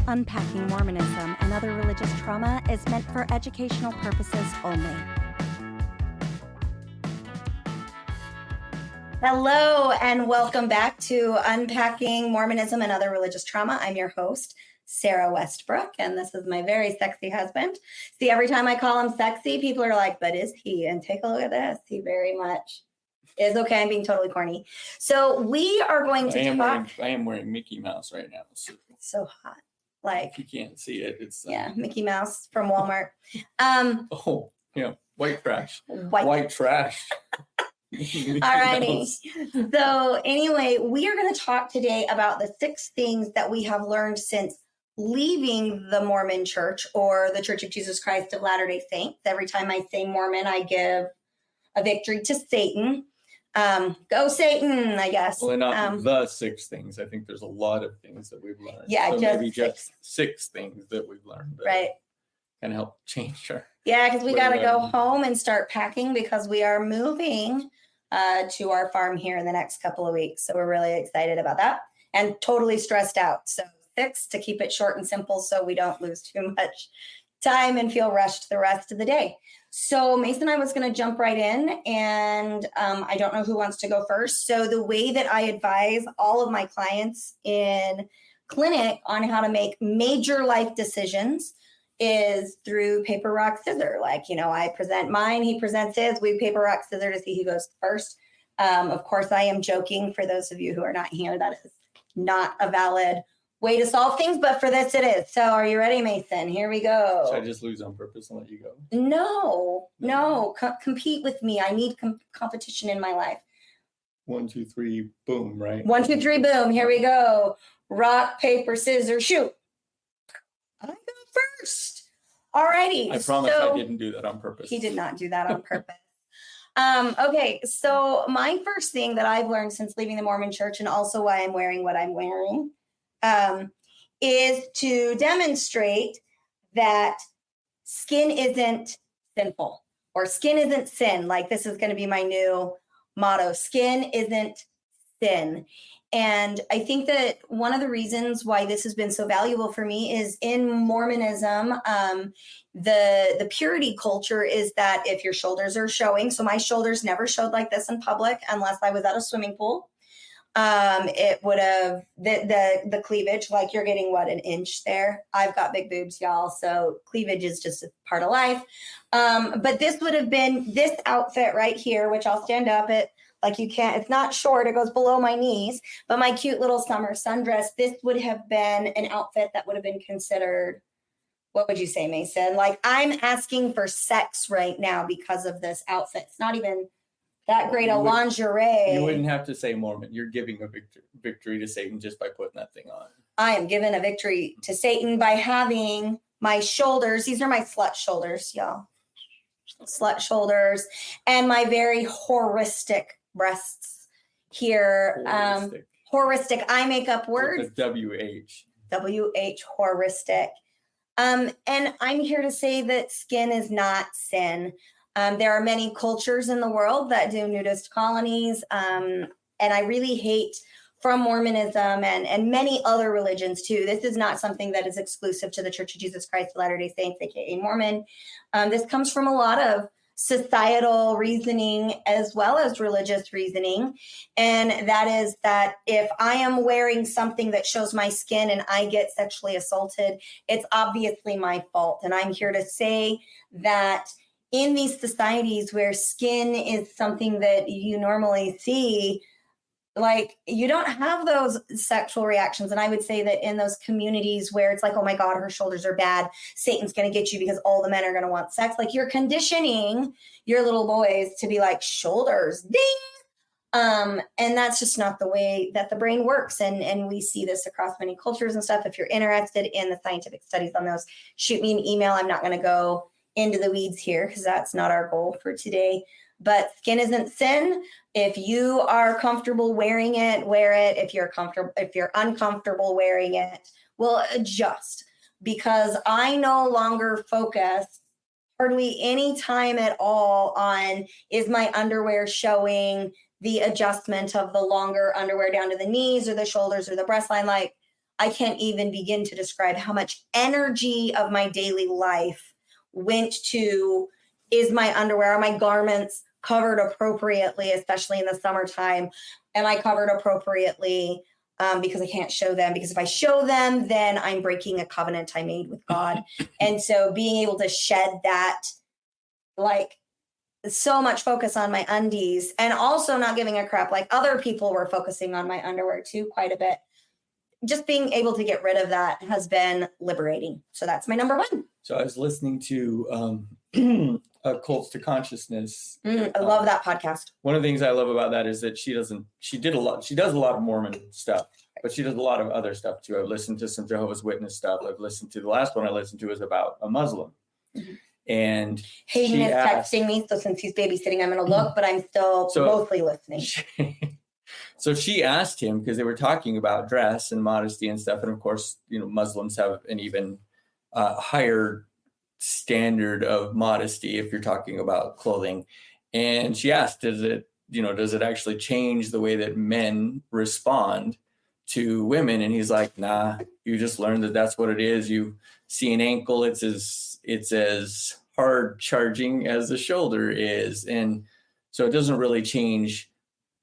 Unpacking Mormonism and Other Religious Trauma is meant for educational purposes only. Hello, and welcome back to Unpacking Mormonism and Other Religious Trauma. I'm your host, Sarah Westbrook, and this is my very sexy husband. See, every time I call him sexy, people are like, but is he? And take a look at this. He very much is. Okay, I'm being totally corny. So we are going to talk. I am wearing Mickey Mouse right now. It's so hot. Like, you can't see it. It's yeah, Mickey Mouse from Walmart. Oh, yeah, white trash. White trash. Alrighty. So anyway, we are going to talk today about the 6 things that we have learned since leaving the Mormon Church or the Church of Jesus Christ of Latter-day Saints. Every time I say Mormon, I give a victory to Satan. Go Satan, I guess. Well, not the 6 things. I think there's a lot of things that we've learned. Yeah, so just maybe just 6 things that we've learned. That right. Can help change our. Yeah, because we got to go home and start packing because we are moving to our farm here in the next couple of weeks. So we're really excited about that and totally stressed out. So 6 to keep it short and simple so we don't lose too much time and feel rushed the rest of the day. So Mason, I was going to jump right in, and I don't know who wants to go first. So the way that I advise all of my clients in clinic on how to make major life decisions is through paper, rock, scissors. Like, I present mine, he presents his, we paper, rock, scissors to see who goes first. Of course, I am joking. For those of you who are not here, that is not a valid way to solve things, but for this it is. So are you ready, Mason? Here we go. Should I just lose on purpose and let you go? No. Compete with me. I need competition in my life. 1, 2, 3, boom, right? 1, 2, 3, boom. Here we go. Rock, paper, scissors, shoot. I go first. All righty. I promise I didn't do that on purpose. He did not do that on purpose. Okay, so my first thing that I've learned since leaving the Mormon Church, and also why I'm wearing what I'm wearing, is to demonstrate that skin isn't sinful, or skin isn't sin. Like, this is going to be my new motto. Skin isn't sin. And I think that one of the reasons why this has been so valuable for me is in Mormonism, the purity culture is that if your shoulders are showing, so my shoulders never showed like this in public unless I was at a swimming pool. It would have the cleavage, like you're getting what, an inch there. I've got big boobs, y'all. So cleavage is just a part of life. But this would have been this outfit right here, which I'll stand up at. Like, you can't, it's not short, it goes below my knees, but my cute little summer sundress, this would have been an outfit that would have been considered, what would you say, Mason? Like, I'm asking for sex right now because of this outfit. It's not even that great a lingerie. You wouldn't have to say Mormon. You're giving a victory to Satan just by putting that thing on. I am giving a victory to Satan by having my shoulders. These are my slut shoulders, y'all. Slut shoulders. And my very horistic breasts here. Horistic. I make up words. WH, horistic. And I'm here to say that skin is not sin. There are many cultures in the world that do nudist colonies. And I really hate, from Mormonism and many other religions too, this is not something that is exclusive to the Church of Jesus Christ of Latter-day Saints, aka Mormon. This comes from a lot of societal reasoning as well as religious reasoning. And that is that if I am wearing something that shows my skin and I get sexually assaulted, it's obviously my fault. And I'm here to say that in these societies where skin is something that you normally see, like, you don't have those sexual reactions. And I would say that in those communities where it's like, oh my God, her shoulders are bad, Satan's going to get you because all the men are going to want sex. Like, you're conditioning your little boys to be like, shoulders, ding. And that's just not the way that the brain works. And we see this across many cultures and stuff. If you're interested in the scientific studies on those, shoot me an email. I'm not going to go into the weeds here because that's not our goal for today. But skin isn't sin. If you are comfortable wearing it, wear it. If you're uncomfortable wearing it, we'll adjust, because I no longer focus hardly any time at all on, is my underwear showing, the adjustment of the longer underwear down to the knees or the shoulders or the breast line. Like, I can't even begin to describe how much energy of my daily life went to, is my underwear, are my garments covered appropriately, especially in the summertime? Am I covered appropriately? Because I can't show them, because if I show them, then I'm breaking a covenant I made with God. And so being able to shed that, like, so much focus on my undies, and also not giving a crap, like other people were focusing on my underwear too quite a bit. Just being able to get rid of that has been liberating. So that's my number one. So I was listening to Cults to Consciousness. I love that podcast. One of the things I love about that is that she does a lot of Mormon stuff, but she does a lot of other stuff too. I've listened to some Jehovah's Witness stuff. I've listened to, the last one I listened to was about a Muslim. Mm-hmm. And Hayden is texting me, so since he's babysitting, I'm going to look, but I'm still mostly listening. So she asked him, because they were talking about dress and modesty and stuff, and of course, Muslims have an even higher standard of modesty if you're talking about clothing. And she asked, does it actually change the way that men respond to women? And he's like, nah, you just learn that that's what it is. You see an ankle, it's as hard charging as the shoulder is. And so it doesn't really change.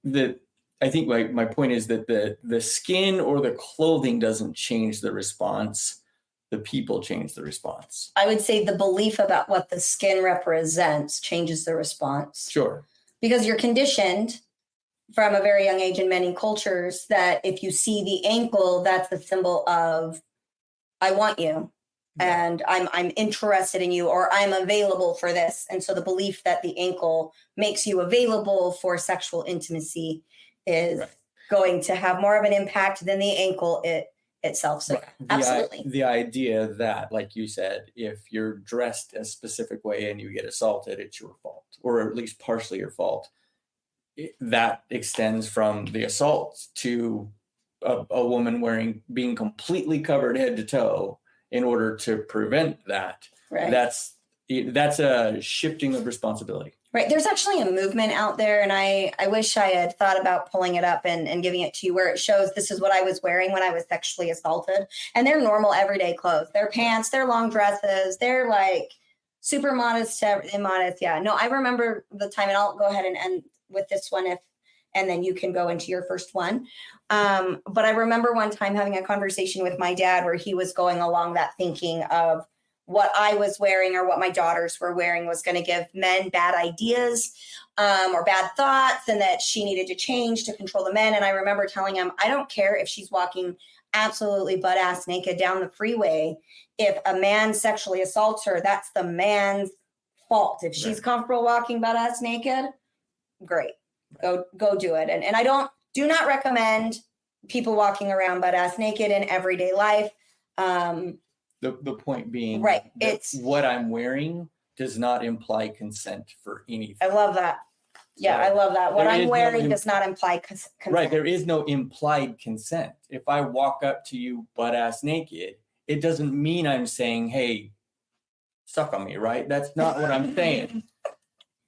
I think my point is that the skin or the clothing doesn't change the response. The people change the response. I would say the belief about what the skin represents changes the response. Sure. Because you're conditioned from a very young age in many cultures that if you see the ankle, that's the symbol of, I want you. Yeah. And I'm interested in you, or I'm available for this. And so the belief that the ankle makes you available for sexual intimacy is going to have more of an impact than the ankle itself. So absolutely. The idea that, like you said, if you're dressed a specific way and you get assaulted, it's your fault, or at least partially your fault. That extends from the assault to a woman being completely covered head to toe in order to prevent that. Right. That's a shifting of responsibility. Right. There's actually a movement out there, and I wish I had thought about pulling it up and giving it to you, where it shows this is what I was wearing when I was sexually assaulted. And they're normal everyday clothes. They're pants, they're long dresses, they're like super modest to immodest. Yeah. No, I remember the time, and I'll go ahead and end with this one and then you can go into your first one. But I remember one time having a conversation with my dad where he was going along that thinking of what I was wearing or what my daughters were wearing was going to give men bad ideas or bad thoughts, and that she needed to change to control the men. And I remember telling him, I don't care if she's walking absolutely butt ass naked down the freeway. If a man sexually assaults her, that's the man's fault. If she's comfortable walking butt ass naked, great. Go do it. And I do not recommend people walking around butt ass naked in everyday life. The point being, right? It's what I'm wearing does not imply consent for anything. I love that. Yeah, so I love that. What I'm wearing does not imply consent. Right. There is no implied consent. If I walk up to you butt ass naked, it doesn't mean I'm saying, hey, suck on me, right? That's not what I'm saying.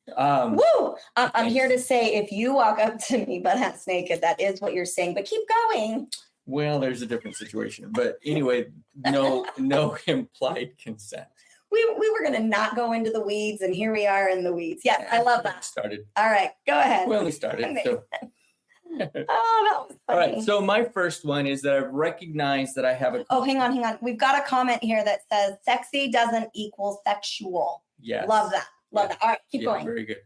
Woo! I'm here to say, if you walk up to me butt ass naked, that is what you're saying, but keep going. Well, there's a different situation. But anyway, no implied consent. We were going to not go into the weeds, and here we are in the weeds. Yeah, I love that. Started. All right, go ahead. We only started. So. Oh, that was funny. All right, so my first one is that I've recognized that I have a... Oh, hang on. We've got a comment here that says, sexy doesn't equal sexual. Yes. Love that. Love that. All right, keep going. Very good.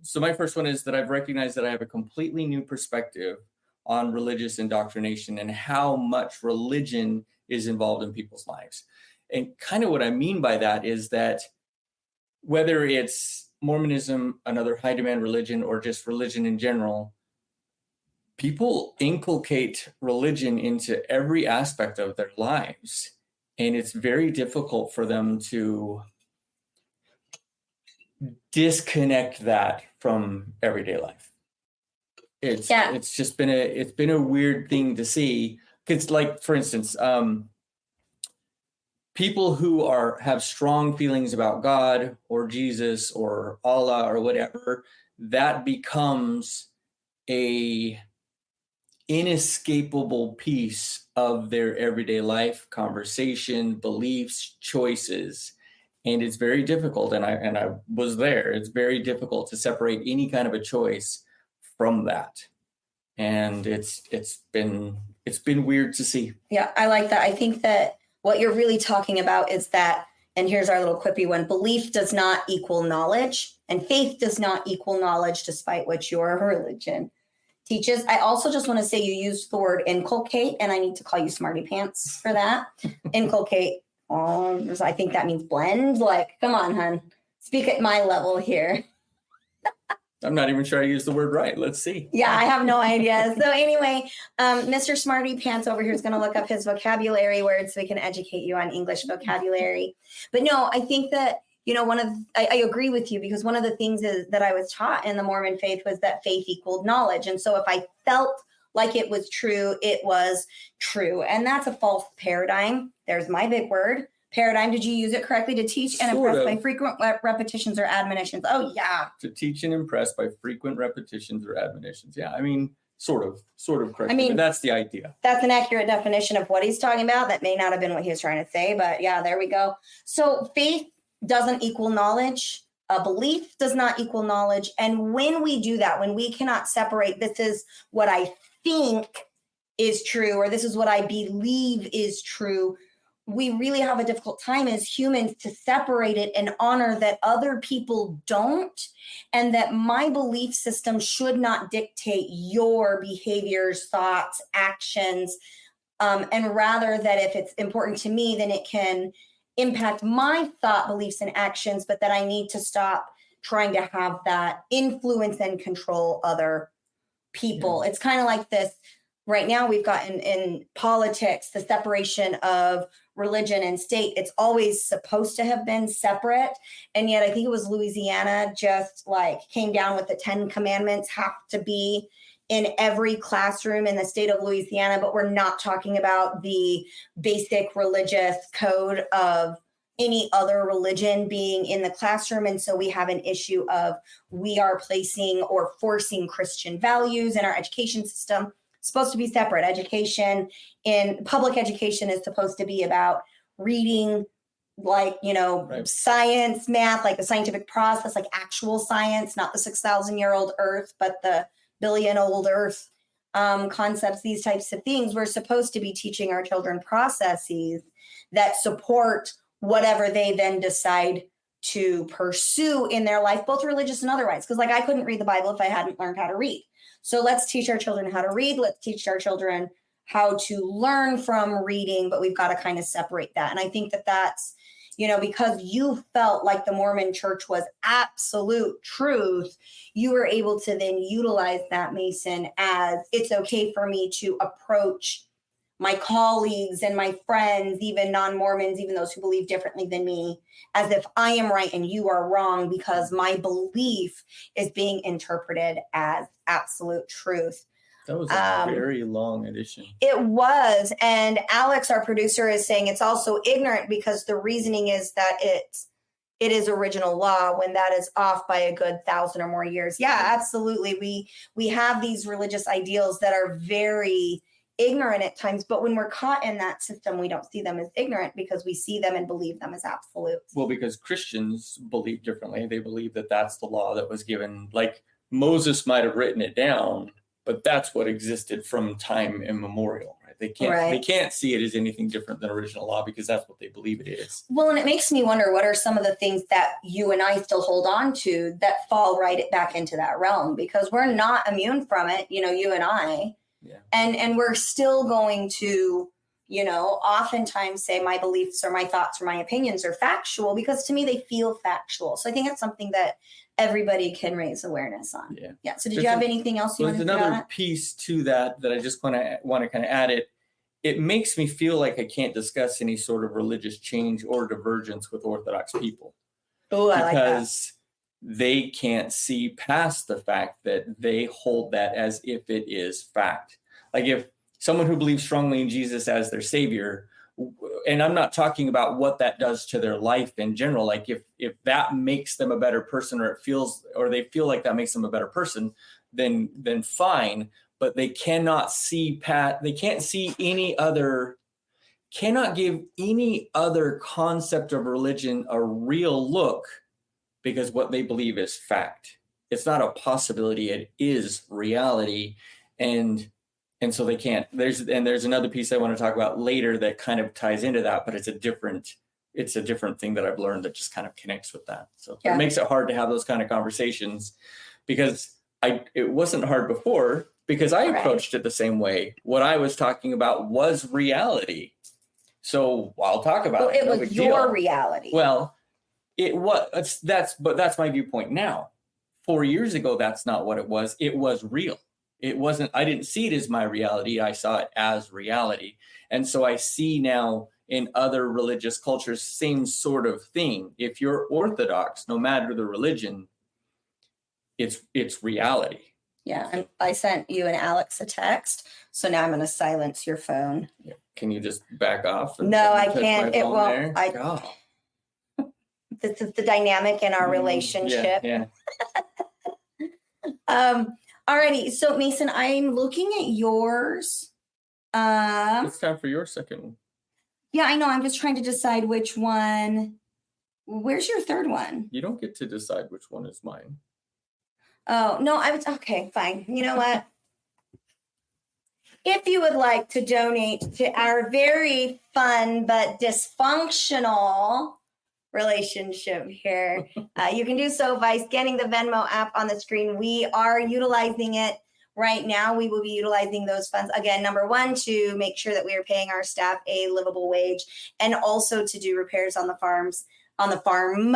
So my first one is that I've recognized that I have a completely new perspective on religious indoctrination and how much religion is involved in people's lives. And kind of what I mean by that is that whether it's Mormonism, another high demand religion, or just religion in general, people inculcate religion into every aspect of their lives. And it's very difficult for them to disconnect that from everyday life. It's just been a weird thing to see. It's like, for instance, people who have strong feelings about God or Jesus or Allah or whatever, that becomes a inescapable piece of their everyday life, conversation, beliefs, choices. And it's very difficult. And I was there. It's very difficult to separate any kind of a choice from that. And it's been weird to see. Yeah, I like that. I think that what you're really talking about is that, and here's our little quippy one, belief does not equal knowledge, and faith does not equal knowledge, despite what your religion teaches. I also just want to say you used the word inculcate, and I need to call you smarty pants for that. Inculcate. I think that means blend. Like, come on, hun. Speak at my level here. I'm not even sure I used the word right. Let's see. Yeah, I have no idea. So anyway, Mr. Smarty Pants over here is going to look up his vocabulary words so we can educate you on English vocabulary. But no, I think that, I agree with you, because one of the things is that I was taught in the Mormon faith was that faith equaled knowledge. And so if I felt like it was true, it was true. And that's a false paradigm. There's my big word. Paradigm. Did you use it correctly? To teach and impress by frequent repetitions or admonitions. Oh, yeah. To teach and impress by frequent repetitions or admonitions. Yeah, I mean, sort of correctly. I mean, but that's the idea. That's an accurate definition of what he's talking about. That may not have been what he was trying to say, but yeah, there we go. So faith doesn't equal knowledge. A belief does not equal knowledge. And when we do that, when we cannot separate, this is what I think is true, or this is what I believe is true, we really have a difficult time as humans to separate it and honor that other people don't, and that my belief system should not dictate your behaviors, thoughts, actions, and rather that if it's important to me, then it can impact my thought, beliefs, and actions, but that I need to stop trying to have that influence and control other people. Yeah. It's kind of like this. Right now, we've got in politics, the separation of religion and state. It's always supposed to have been separate. And yet I think it was Louisiana just came down with the 10 commandments have to be in every classroom in the state of Louisiana. But we're not talking about the basic religious code of any other religion being in the classroom. And so we have an issue of we are placing or forcing Christian values in our education system. Supposed to be separate. Education in public education is supposed to be about reading, right. Science, math, like the scientific process, like actual science, not the 6,000-year-old earth, but the billion-old earth concepts, these types of things. We're supposed to be teaching our children processes that support whatever they then decide to pursue in their life, both religious and otherwise. Because I couldn't read the Bible if I hadn't learned how to read. So let's teach our children how to read. Let's teach our children how to learn from reading, but we've got to kind of separate that. And I think that that's, because you felt like the Mormon church was absolute truth, you were able to then utilize that, Mason, as it's okay for me to approach my colleagues and my friends, even non-Mormons, even those who believe differently than me, as if I am right and you are wrong, because my belief is being interpreted as absolute truth. That was a very long edition. It was. And Alex, our producer, is saying it's also ignorant because the reasoning is that it is original law when that is off by a good 1,000 or more years. Yeah, absolutely. We have these religious ideals that are very ignorant at times, but when we're caught in that system, we don't see them as ignorant because we see them and believe them as absolute. Well, because Christians believe differently. They believe that that's the law that was given. Like Moses might have written it down, but that's what existed from time immemorial, right? They can't see it as anything different than original law because that's what they believe it is. Well, and it makes me wonder, what are some of the things that you and I still hold on to that fall right back into that realm? Because we're not immune from it, you and I. Yeah. And we're still going to, oftentimes say my beliefs or my thoughts or my opinions are factual because to me they feel factual. So I think it's something that everybody can raise awareness on. Yeah. So did you have anything else you wanted to add? There's another piece to that I just want to kind of add it. It makes me feel like I can't discuss any sort of religious change or divergence with Orthodox people. Oh, I like that. Because they can't see past the fact that they hold that as if it is fact. Like if someone who believes strongly in Jesus as their savior, and I'm not talking about what that does to their life in general, like if that makes them a better person or they feel like that makes them a better person, then fine. but they cannot cannot give any other concept of religion a real look, because what they believe is fact. It's not a possibility, it is reality. And so they can't. There's another piece I want to talk about later that kind of ties into that, but it's a different thing that I've learned that just kind of connects with that. So it makes it hard to have those kind of conversations, because it wasn't hard before, because I approached it the same way. What I was talking about was reality. So I'll talk about it. It was your reality. Well, it was. But that's my viewpoint now. 4 years ago, that's not what it was. It was real. It wasn't. I didn't see it as my reality. I saw it as reality. And so I see now in other religious cultures, same sort of thing. If you're Orthodox, no matter the religion, it's reality. Yeah, and I sent you and Alex a text, so now I'm going to silence your phone. Yeah. Can you just back off? No, I can't. It won't. This is the dynamic in our relationship. Yeah. Alrighty. So Mason, I'm looking at yours. It's time for your second one. Yeah, I know. I'm just trying to decide which one. Where's your third one? You don't get to decide which one is mine. Oh, no, okay, fine. You know what? If you would like to donate to our very fun but dysfunctional relationship here, you can do so by scanning the Venmo app on the screen. We are utilizing it right now. We will be utilizing those funds, again, number one, to make sure that we are paying our staff a livable wage, and also to do repairs on the farm,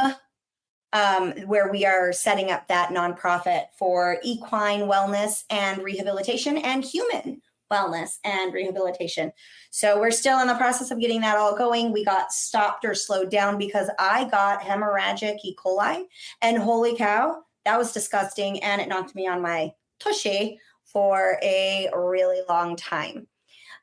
where we are setting up that nonprofit for equine wellness and rehabilitation and human wellness and rehabilitation. So we're still in the process of getting that all going. We got stopped or slowed down because I got hemorrhagic E. coli, and holy cow, that was disgusting. And it knocked me on my tushy for a really long time.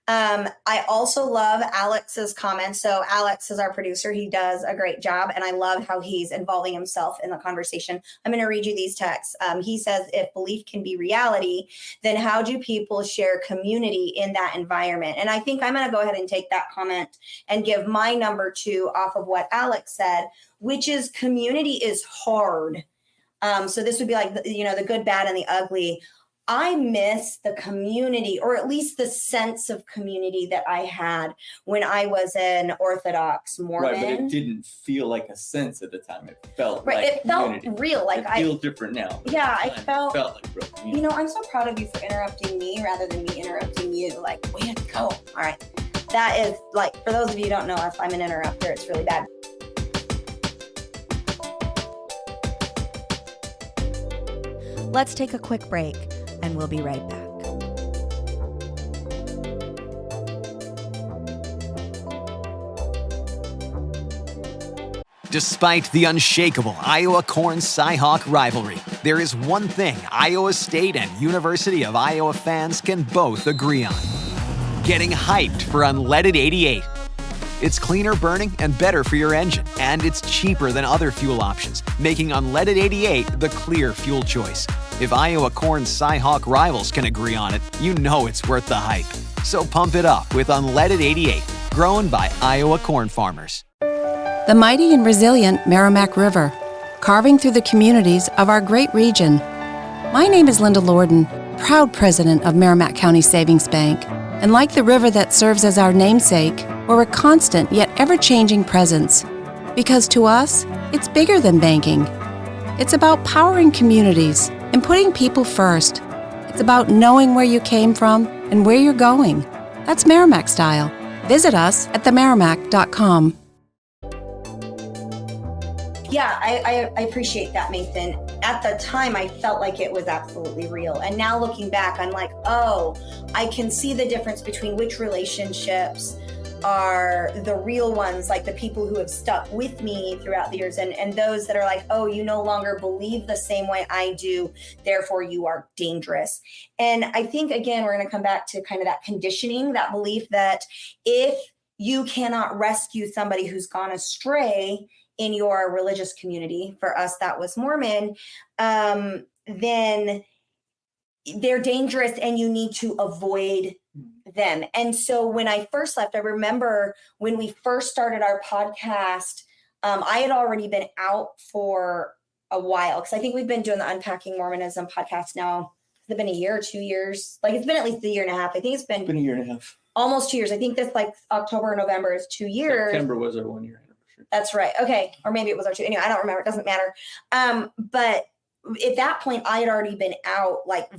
I also love Alex's comments. So Alex is our producer. He does a great job, and I love how he's involving himself in the conversation. I'm going to read you these texts. He says, if belief can be reality, then how do people share community in that environment? And I think I'm going to go ahead and take that comment and give my number 2 off of what Alex said, which is community is hard. So this would be like, the good, bad, and the ugly. I miss the community, or at least the sense of community that I had when I was an Orthodox Mormon. Right, but it didn't feel like a sense at the time. It felt right. Like it community. Felt real. Like it feels different now. Yeah, I felt like real community. I'm so proud of you for interrupting me rather than me interrupting you. Like, way to go. All right. That is, like, for those of you who don't know, if I'm an interrupter, it's really bad. Let's take a quick break, and we'll be right back. Despite the unshakable Iowa Corn-Cyhawk rivalry, there is one thing Iowa State and University of Iowa fans can both agree on: getting hyped for Unleaded 88. It's cleaner burning and better for your engine, and it's cheaper than other fuel options, making Unleaded 88 the clear fuel choice. If Iowa Corn-Cyhawk rivals can agree on it, you know it's worth the hype. So pump it up with Unleaded 88, grown by Iowa corn farmers. The mighty and resilient Merrimack River, carving through the communities of our great region. My name is Linda Lorden, proud president of Merrimack County Savings Bank. And like the river that serves as our namesake, we're a constant yet ever-changing presence. Because to us, it's bigger than banking. It's about powering communities and putting people first. It's about knowing where you came from and where you're going. That's Merrimack style. Visit us at themerrimack.com. Yeah, I appreciate that, Nathan. At the time, I felt like it was absolutely real. And now looking back, I'm like, oh, I can see the difference between which relationships are the real ones, like the people who have stuck with me throughout the years, and those that are like, oh, you no longer believe the same way I do, therefore you are dangerous. And I think, again, we're going to come back to kind of that conditioning, that belief that if you cannot rescue somebody who's gone astray in your religious community, for us that was Mormon, then they're dangerous and you need to avoid them. And so when I first left, I remember when we first started our podcast, I had already been out for a while, because I think we've been doing the Unpacking Mormonism podcast now. Has it been a year or 2 years? Like, it's been at least a year and a half. I think it's been a year and a half. Almost 2 years. I think this like October or November is 2 years. September was our 1 year anniversary. That's right. Okay. Or maybe it was our 2. Anyway, I don't remember. It doesn't matter. But at that point, I had already been out, like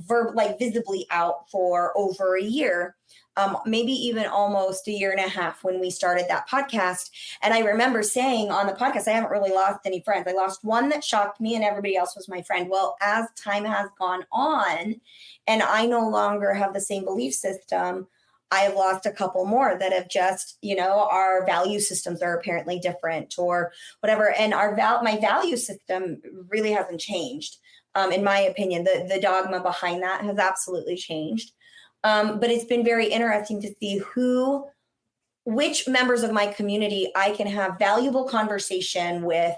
visibly out for over a year, maybe even almost a year and a half when we started that podcast. And I remember saying on the podcast, I haven't really lost any friends. I lost one that shocked me and everybody else was my friend. Well, as time has gone on and I no longer have the same belief system, I have lost a couple more that have just, our value systems are apparently different or whatever. And my value system really hasn't changed. In my opinion, the dogma behind that has absolutely changed. But it's been very interesting to see which members of my community I can have valuable conversation with,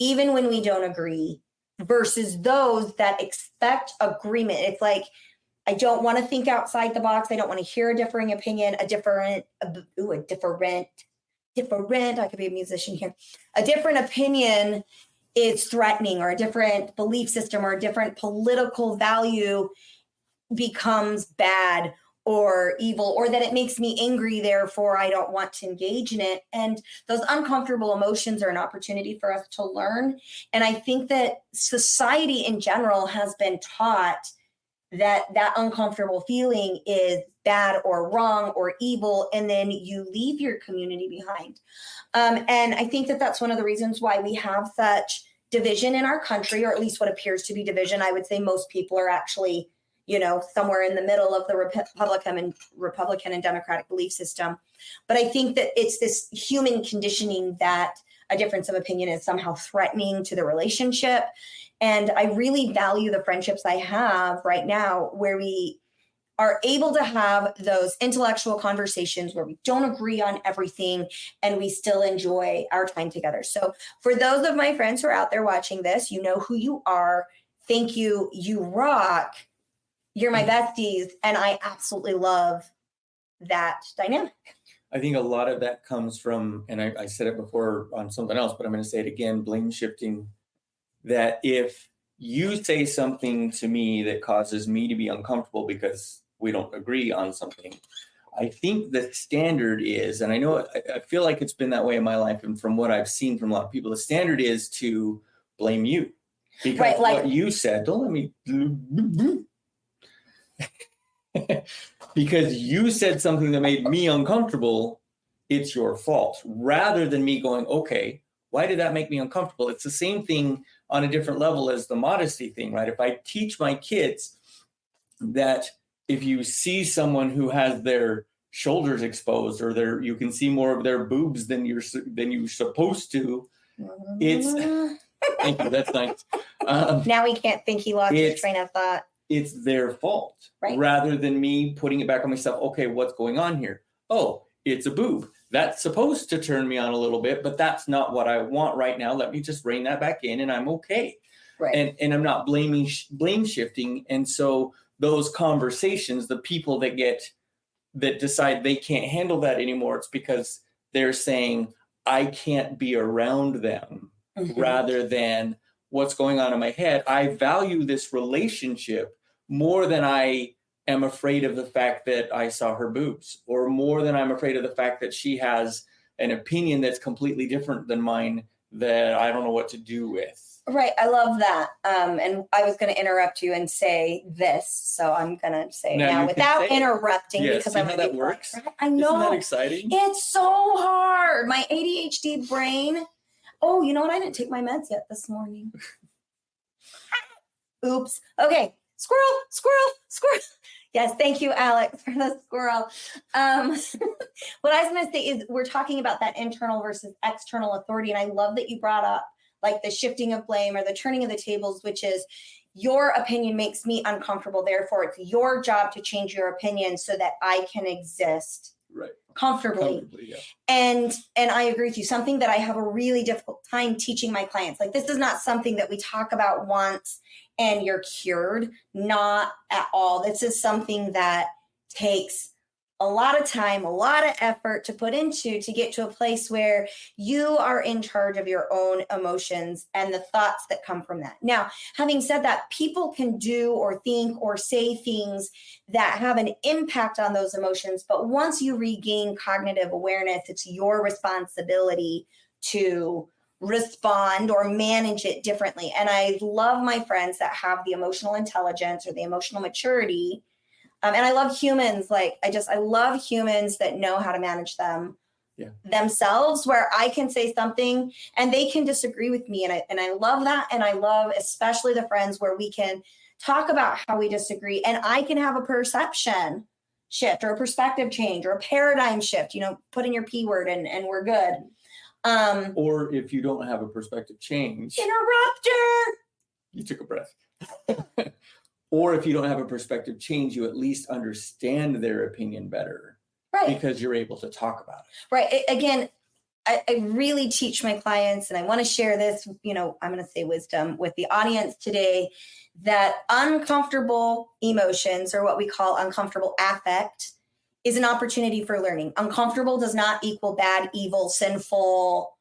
even when we don't agree, versus those that expect agreement. It's like, I don't want to think outside the box. I don't want to hear a differing opinion, I could be a musician here. A different opinion is threatening, or a different belief system or a different political value becomes bad or evil, or that it makes me angry, therefore I don't want to engage in it. And those uncomfortable emotions are an opportunity for us to learn. And I think that society in general has been taught that uncomfortable feeling is bad or wrong or evil, and then you leave your community behind. And I think that that's one of the reasons why we have such division in our country, or at least what appears to be division. I would say most people are actually, somewhere in the middle of the Republican and Democratic belief system. But I think that it's this human conditioning that a difference of opinion is somehow threatening to the relationship. And I really value the friendships I have right now, where we are able to have those intellectual conversations where we don't agree on everything and we still enjoy our time together. So for those of my friends who are out there watching this, you know who you are. Thank you. You rock. You're my besties. And I absolutely love that dynamic. I think a lot of that comes from, and I said it before on something else, but I'm going to say it again, blame shifting. That if you say something to me that causes me to be uncomfortable because we don't agree on something, I think the standard is, and I feel like it's been that way in my life, and from what I've seen from a lot of people, the standard is to blame you. Because right, what you said, don't let me, because you said something that made me uncomfortable, it's your fault. Rather than me going, okay, why did that make me uncomfortable? It's the same thing on a different level as the modesty thing, right? If I teach my kids that if you see someone who has their shoulders exposed, or you can see more of their boobs than you're supposed to, it's thank you, that's nice. Now he can't think, he lost his train of thought. It's their fault, right? Rather than me putting it back on myself. Okay, what's going on here? Oh, it's a boob. That's supposed to turn me on a little bit, but that's not what I want right now. Let me just rein that back in and I'm okay. Right. And I'm not blame shifting. And so those conversations, the people that decide they can't handle that anymore, it's because they're saying, I can't be around them, rather than what's going on in my head. I value this relationship more than I am afraid of the fact that I saw her boobs, or more than I'm afraid of the fact that she has an opinion that's completely different than mine that I don't know what to do with. Right. I love that. And I was going to interrupt you and say this. So I'm going to say now without interrupting, because I'm that works. Right? I know. Isn't that exciting? It's so hard. My ADHD brain. Oh, you know what? I didn't take my meds yet this morning. Oops. Okay. Squirrel. Yes. Thank you, Alex, for the squirrel. What I was going to say is we're talking about that internal versus external authority. And I love that you brought up like the shifting of blame or the turning of the tables, which is your opinion makes me uncomfortable. Therefore, it's your job to change your opinion so that I can exist. comfortably. Yeah. And I agree with you. Something that I have a really difficult time teaching my clients. Like, this is not something that we talk about once and you're cured. Not at all. This is something that takes a lot of time, a lot of effort to put into to get to a place where you are in charge of your own emotions and the thoughts that come from that. Now, having said that, people can do or think or say things that have an impact on those emotions. But once you regain cognitive awareness, it's your responsibility to respond or manage it differently. And I love my friends that have the emotional intelligence or the emotional maturity. And I love humans. Like, I love humans that know how to manage themselves, where I can say something and they can disagree with me. And I love that. And I love especially the friends where we can talk about how we disagree and I can have a perception shift or a perspective change or a paradigm shift, put in your P word and we're good. Or if you don't have a perspective change. Interrupter. You took a breath. Or if you don't have a perspective change, you at least understand their opinion better. Right. Because you're able to talk about it. Right. Again, I really teach my clients, and I want to share this, I'm going to say wisdom with the audience today, that uncomfortable emotions, or what we call uncomfortable affect, is an opportunity for learning. Uncomfortable does not equal bad, evil, sinful.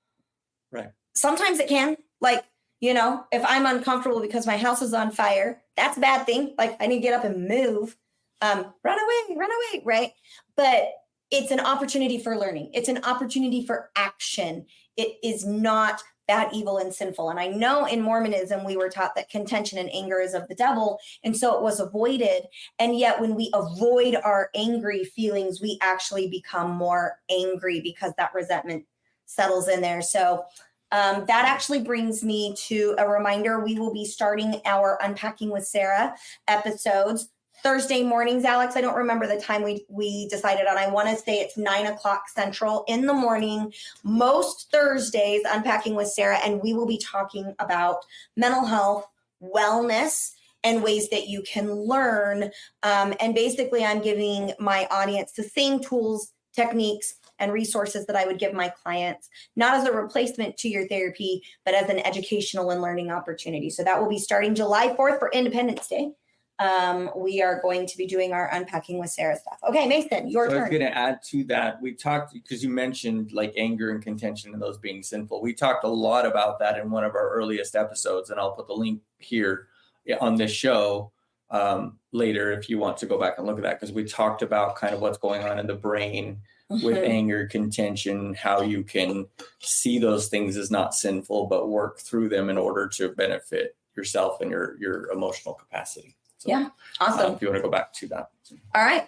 Right. Sometimes it can. Like, if I'm uncomfortable because my house is on fire, that's a bad thing. Like, I need to get up and move, run away, right? But it's an opportunity for learning. It's an opportunity for action. It is not bad, evil, and sinful. And I know in Mormonism, we were taught that contention and anger is of the devil. And so it was avoided. And yet when we avoid our angry feelings, we actually become more angry because that resentment settles in there. So that actually brings me to a reminder. We will be starting our Unpacking with Sarah episodes Thursday mornings, Alex. I don't remember the time we decided on. I want to say it's 9:00 Central in the morning, most Thursdays, Unpacking with Sarah. And we will be talking about mental health, wellness, and ways that you can learn. And basically, I'm giving my audience the same tools, techniques, and resources that I would give my clients, not as a replacement to your therapy, but as an educational and learning opportunity. So that will be starting July 4th for Independence Day. We are going to be doing our Unpacking with Sarah stuff. Okay, Mason, your turn. I was going to add to that. We talked, because you mentioned like anger and contention and those being sinful. We talked a lot about that in one of our earliest episodes, and I'll put the link here on this show later if you want to go back and look at that, because we talked about kind of what's going on in the brain with anger, contention, how you can see those things as not sinful, but work through them in order to benefit yourself and your emotional capacity. So, yeah, awesome. If you want to go back to that. All right.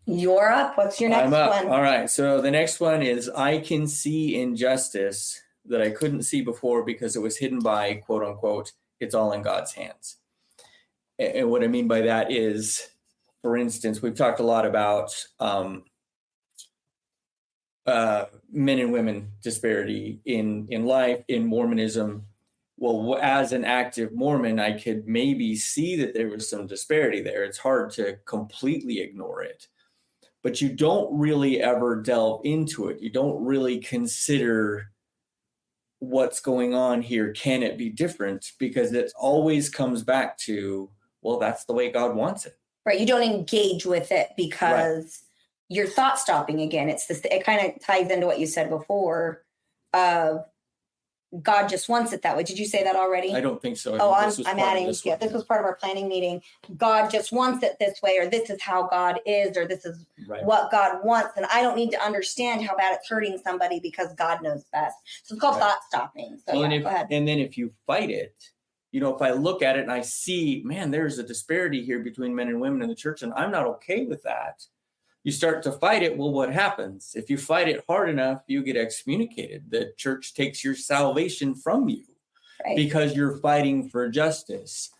You're up. What's your next one? All right. So the next one is, I can see injustice that I couldn't see before because it was hidden by, quote unquote, it's all in God's hands. And what I mean by that is, for instance, we've talked a lot about men and women disparity in life, in Mormonism. Well, as an active Mormon, I could maybe see that there was some disparity there. It's hard to completely ignore it, but you don't really ever delve into it. You don't really consider what's going on here. Can it be different? Because it always comes back to, well, that's the way God wants it. Right. You don't engage with it because you're thought stopping again. It kind of ties into what you said before of God just wants it that way. Did you say that already? I don't think so. I'm adding. This was part of our planning meeting. God just wants it this way, or this is how God is, or this is what God wants. And I don't need to understand how bad it's hurting somebody because God knows best. So it's called thought stopping. So well, go ahead. And then if you fight it, if I look at it and I see, man, there's a disparity here between men and women in the church, and I'm not okay with that. You start to fight it. Well, what happens? If you fight it hard enough, you get excommunicated. The church takes your salvation from you because you're fighting for justice.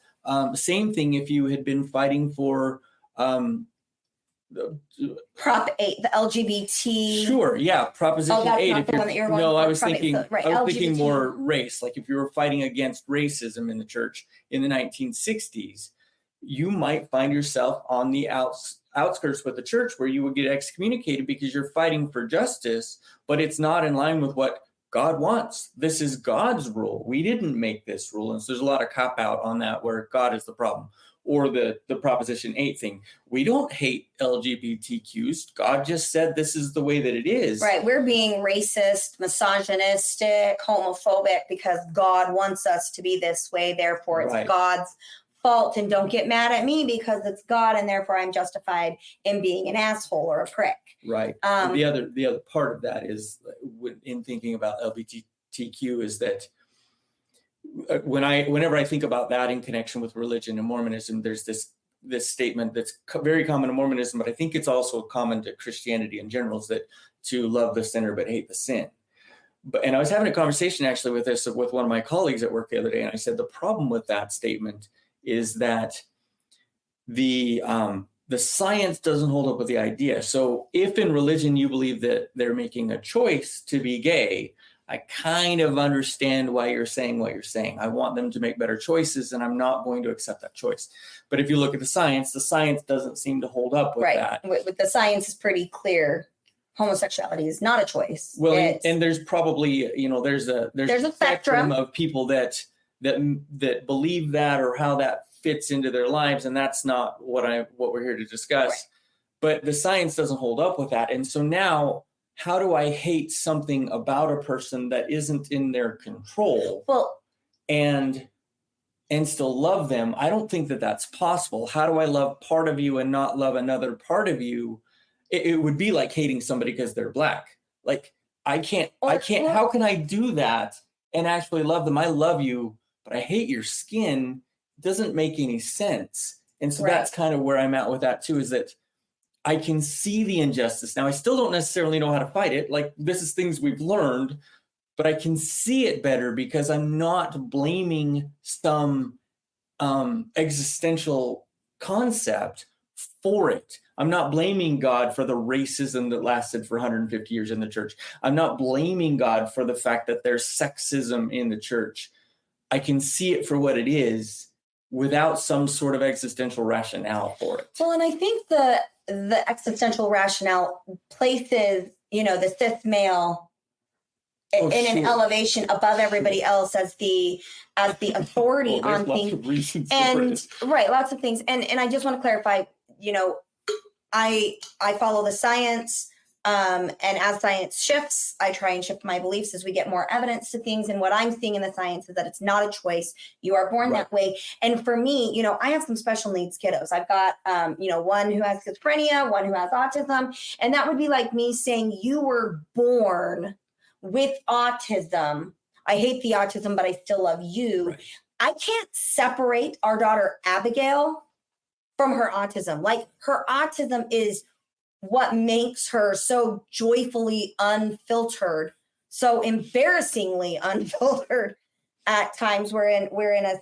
Same thing if you had been fighting for Prop 8, the LGBT. Sure, yeah, Proposition 8. Not the one that you're going no, for. I was thinking LGBT. More race. Like if you were fighting against racism in the church in the 1960s, you might find yourself on the outskirts with the church where you would get excommunicated because you're fighting for justice, but it's not in line with what God wants. This is God's rule. We didn't make this rule. And so there's a lot of cop out on that where God is the problem. Or the Proposition 8 thing. We don't hate LGBTQs. God just said this is the way that it is. Right. We're being racist, misogynistic, homophobic because God wants us to be this way. Therefore, it's God's fault. And don't get mad at me because it's God and therefore I'm justified in being an asshole or a prick. Right. The other part of that is in thinking about LGBTQ is that whenever I think about that in connection with religion and Mormonism, there's this statement that's very common to Mormonism, but I think it's also common to Christianity in general, is that to love the sinner but hate the sin. And I was having a conversation actually with one of my colleagues at work the other day, and I said the problem with that statement is that the science doesn't hold up with the idea. So if in religion you believe that they're making a choice to be gay, I kind of understand why you're saying what you're saying. I want them to make better choices, and I'm not going to accept that choice. But if you look at the science doesn't seem to hold up with that. With the science is pretty clear. Homosexuality is not a choice. Well, and there's probably, there's a spectrum of people that believe that or how that fits into their lives, and that's not what we're here to discuss. Right. But the science doesn't hold up with that, and so now, how do I hate something about a person that isn't in their control? Well, and still love them? I don't think that that's possible. How do I love part of you and not love another part of you? It would be like hating somebody because they're black. Like I can't. How can I do that and actually love them? I love you, but I hate your skin. It doesn't make any sense. And so that's kind of where I'm at with that too, is that I can see the injustice. Now, I still don't necessarily know how to fight it. Like, this is things we've learned, but I can see it better because I'm not blaming some existential concept for it. I'm not blaming God for the racism that lasted for 150 years in the church. I'm not blaming God for the fact that there's sexism in the church. I can see it for what it is without some sort of existential rationale for it. Well, and I think the existential rationale places, the cis male in an elevation above everybody else as the authority on things. And lots of things. And I just want to clarify, I follow the science. And as science shifts, I try and shift my beliefs as we get more evidence to things. And what I'm seeing in the science is that it's not a choice. You are born that way. And for me, I have some special needs kiddos. I've got, one who has schizophrenia, one who has autism. And that would be like me saying you were born with autism. I hate the autism, but I still love you. Right. I can't separate our daughter, Abigail, from her autism. Like, her autism is what makes her so joyfully unfiltered, so embarrassingly unfiltered at times. We're in a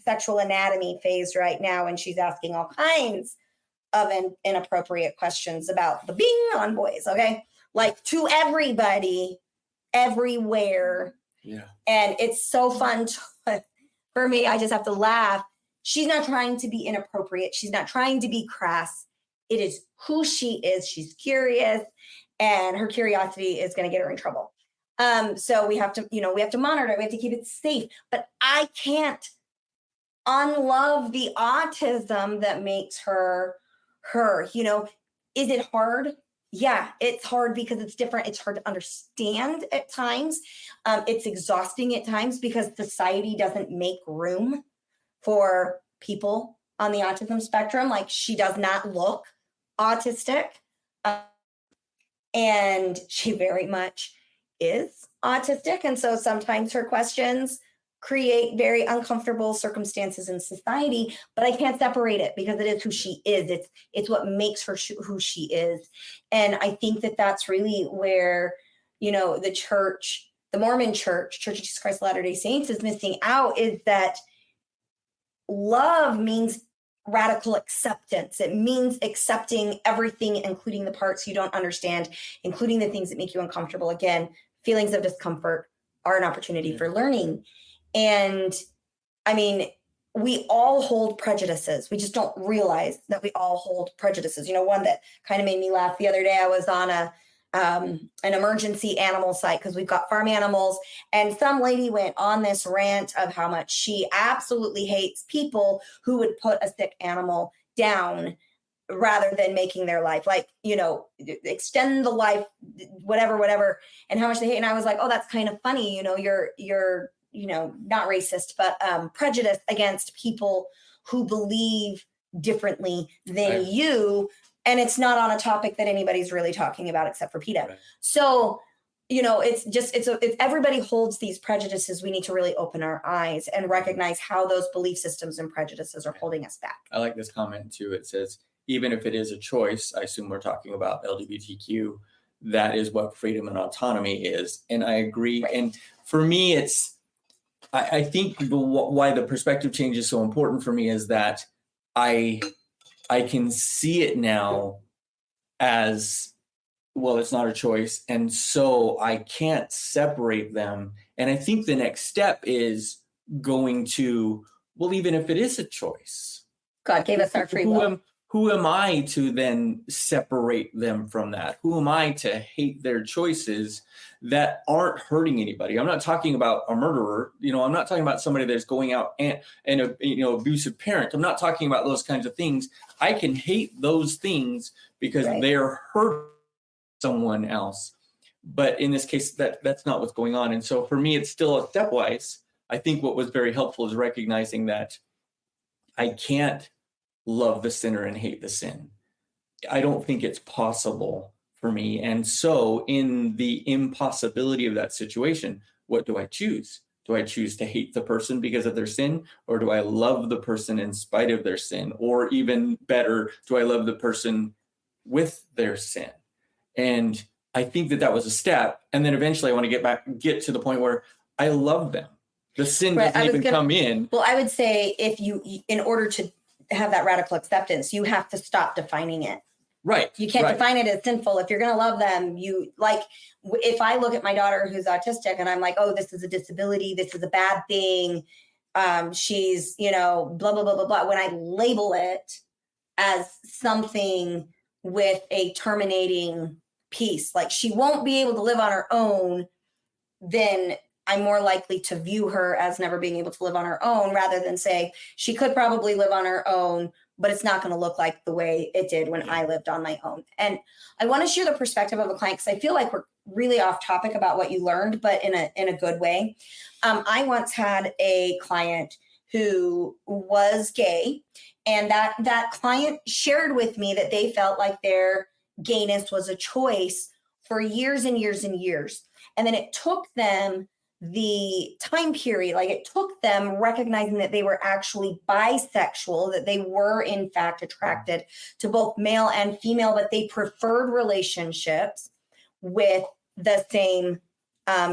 sexual anatomy phase right now, and she's asking all kinds of inappropriate questions about the being on boys. Okay, like to everybody, everywhere. Yeah, and it's so fun for me. I just have to laugh. She's not trying to be inappropriate. She's not trying to be crass. It is who she is. She's curious, and her curiosity is going to get her in trouble. So we have to monitor it. We have to keep it safe. But I can't unlove the autism that makes her her. Is it hard? Yeah, it's hard because it's different. It's hard to understand at times. It's exhausting at times because society doesn't make room for people on the autism spectrum. Like, she does not look autistic, and she very much is autistic. And so sometimes her questions create very uncomfortable circumstances in society, but I can't separate it because it is who she is. It's what makes her who she is. And I think that that's really where, the church, the Mormon church, Church of Jesus Christ of Latter-day Saints, is missing out, is that love means radical acceptance. It means accepting everything, including the parts you don't understand, including the things that make you uncomfortable. Again, feelings of discomfort are an opportunity for learning. And I mean, we all hold prejudices. We just don't realize that we all hold prejudices. You know, one that kind of made me laugh the other day, I was on an emergency animal site because we've got farm animals, and some lady went on this rant of how much she absolutely hates people who would put a sick animal down rather than making their life, like, you know, extend the life, whatever, and how much they hate. And I was like, oh, that's kind of funny. You know, you're, you know, not racist, but prejudice against people who believe differently than you. And it's not on a topic that anybody's really talking about except for PETA. Right. So, you know, it's everybody holds these prejudices. We need to really open our eyes and recognize how those belief systems and prejudices are holding us back. I like this comment too. It says, even if it is a choice, I assume we're talking about LGBTQ, that is what freedom and autonomy is. And I agree. Right. And for me, I think why the perspective change is so important for me is that I can see it now as, well, it's not a choice. And so I can't separate them. And I think the next step is going to, well, even if it is a choice, God gave us our free will. Who am I to then separate them from that? Who am I to hate their choices that aren't hurting anybody? I'm not talking about a murderer. You know, I'm not talking about somebody that's going out and a, you know, abusive parent. I'm not talking about those kinds of things. I can hate those things because they're hurting someone else. But in this case, that's not what's going on. And so for me, it's still a stepwise. I think what was very helpful is recognizing that I can't love the sinner and hate the sin. I don't think it's possible for me. And so in the impossibility of that situation, what do I choose? Do I choose to hate the person because of their sin? Or do I love the person in spite of their sin? Or even better, do I love the person with their sin? And I think that was a step. And then eventually I want to get to the point where I love them. The sin doesn't even come in. Well, I would say in order to have that radical acceptance, you have to stop defining it. Right. You can't define it as sinful. If you're going to love them, if I look at my daughter who's autistic and I'm like, oh, this is a disability, this is a bad thing, she's, you know, blah, blah, blah, blah, blah. When I label it as something with a terminating piece, like she won't be able to live on her own, then I'm more likely to view her as never being able to live on her own rather than say she could probably live on her own, but it's not going to look like the way it did when I lived on my own. And I want to share the perspective of a client because I feel like we're really off topic about what you learned, but in a good way. I once had a client who was gay, and that client shared with me that they felt like their gayness was a choice for years and years and years. And then it took them the time period, like it took them recognizing that they were actually bisexual, that they were in fact attracted to both male and female, but they preferred relationships with the same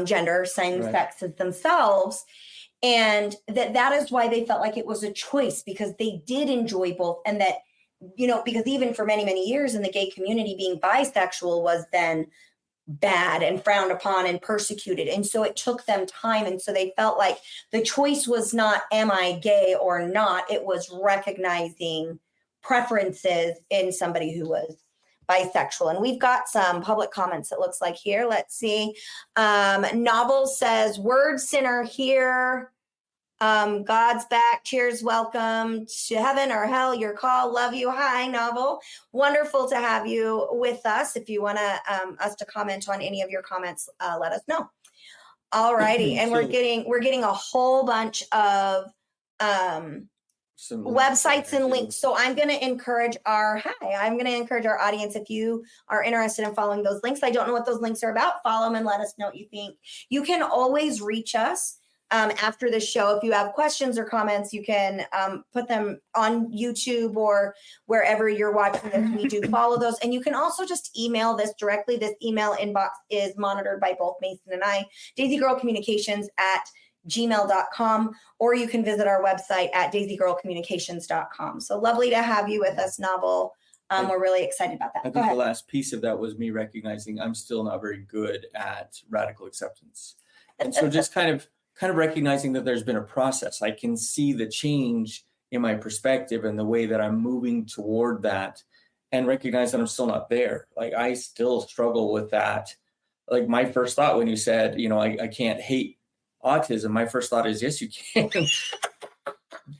gender, same sex as themselves. And that is why they felt like it was a choice, because they did enjoy both. And that, you know, because even for many, many years in the gay community, being bisexual was then bad and frowned upon and persecuted. And so it took them time. And so they felt like the choice was not, am I gay or not? It was recognizing preferences in somebody who was bisexual. And we've got some public comments, it looks like here. Let's see. Novel says, word sinner here. God's back. Cheers. Welcome to heaven or hell. Your call. Love you. Hi, Novel. Wonderful to have you with us. If you want us to comment on any of your comments, let us know. All righty. And we're getting a whole bunch of websites and links. So I'm going to encourage our audience, if you are interested in following those links. I don't know what those links are about. Follow them and let us know what you think. You can always reach us after the show. If you have questions or comments, you can put them on YouTube or wherever you're watching this. We do follow those. And you can also just email this directly. This email inbox is monitored by both Mason and I, daisygirlcommunications@gmail.com, or you can visit our website at daisygirlcommunications.com. So lovely to have you with us, Novel. We're really excited about that. I think the last piece of that was me recognizing I'm still not very good at radical acceptance. And so just kind of kind of recognizing that there's been a process. I can see the change in my perspective and the way that I'm moving toward that, and recognize that I'm still not there. Like, I still struggle with that. Like, my first thought when you said, I can't hate autism, my first thought is, yes, you can.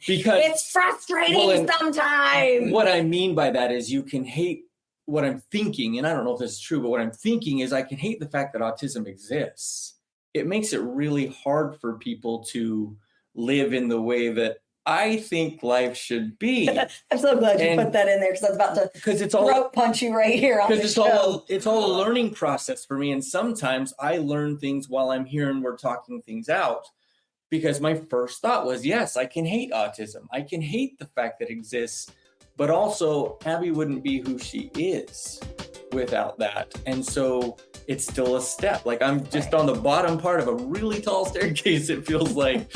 Because it's frustrating sometimes. What I mean by that is, you can hate what I'm thinking, and I don't know if this is true, but what I'm thinking is I can hate the fact that autism exists. It makes it really hard for people to live in the way that I think life should be. I'm so glad you put that in there, because I was about to throat punch you right here on the show. It's all a learning process for me, and sometimes I learn things while I'm here and we're talking things out. Because my first thought was, yes, I can hate autism. I can hate the fact that it exists, but also Abby wouldn't be who she is without that. And so it's still a step. Like, I'm just on the bottom part of a really tall staircase, it feels like.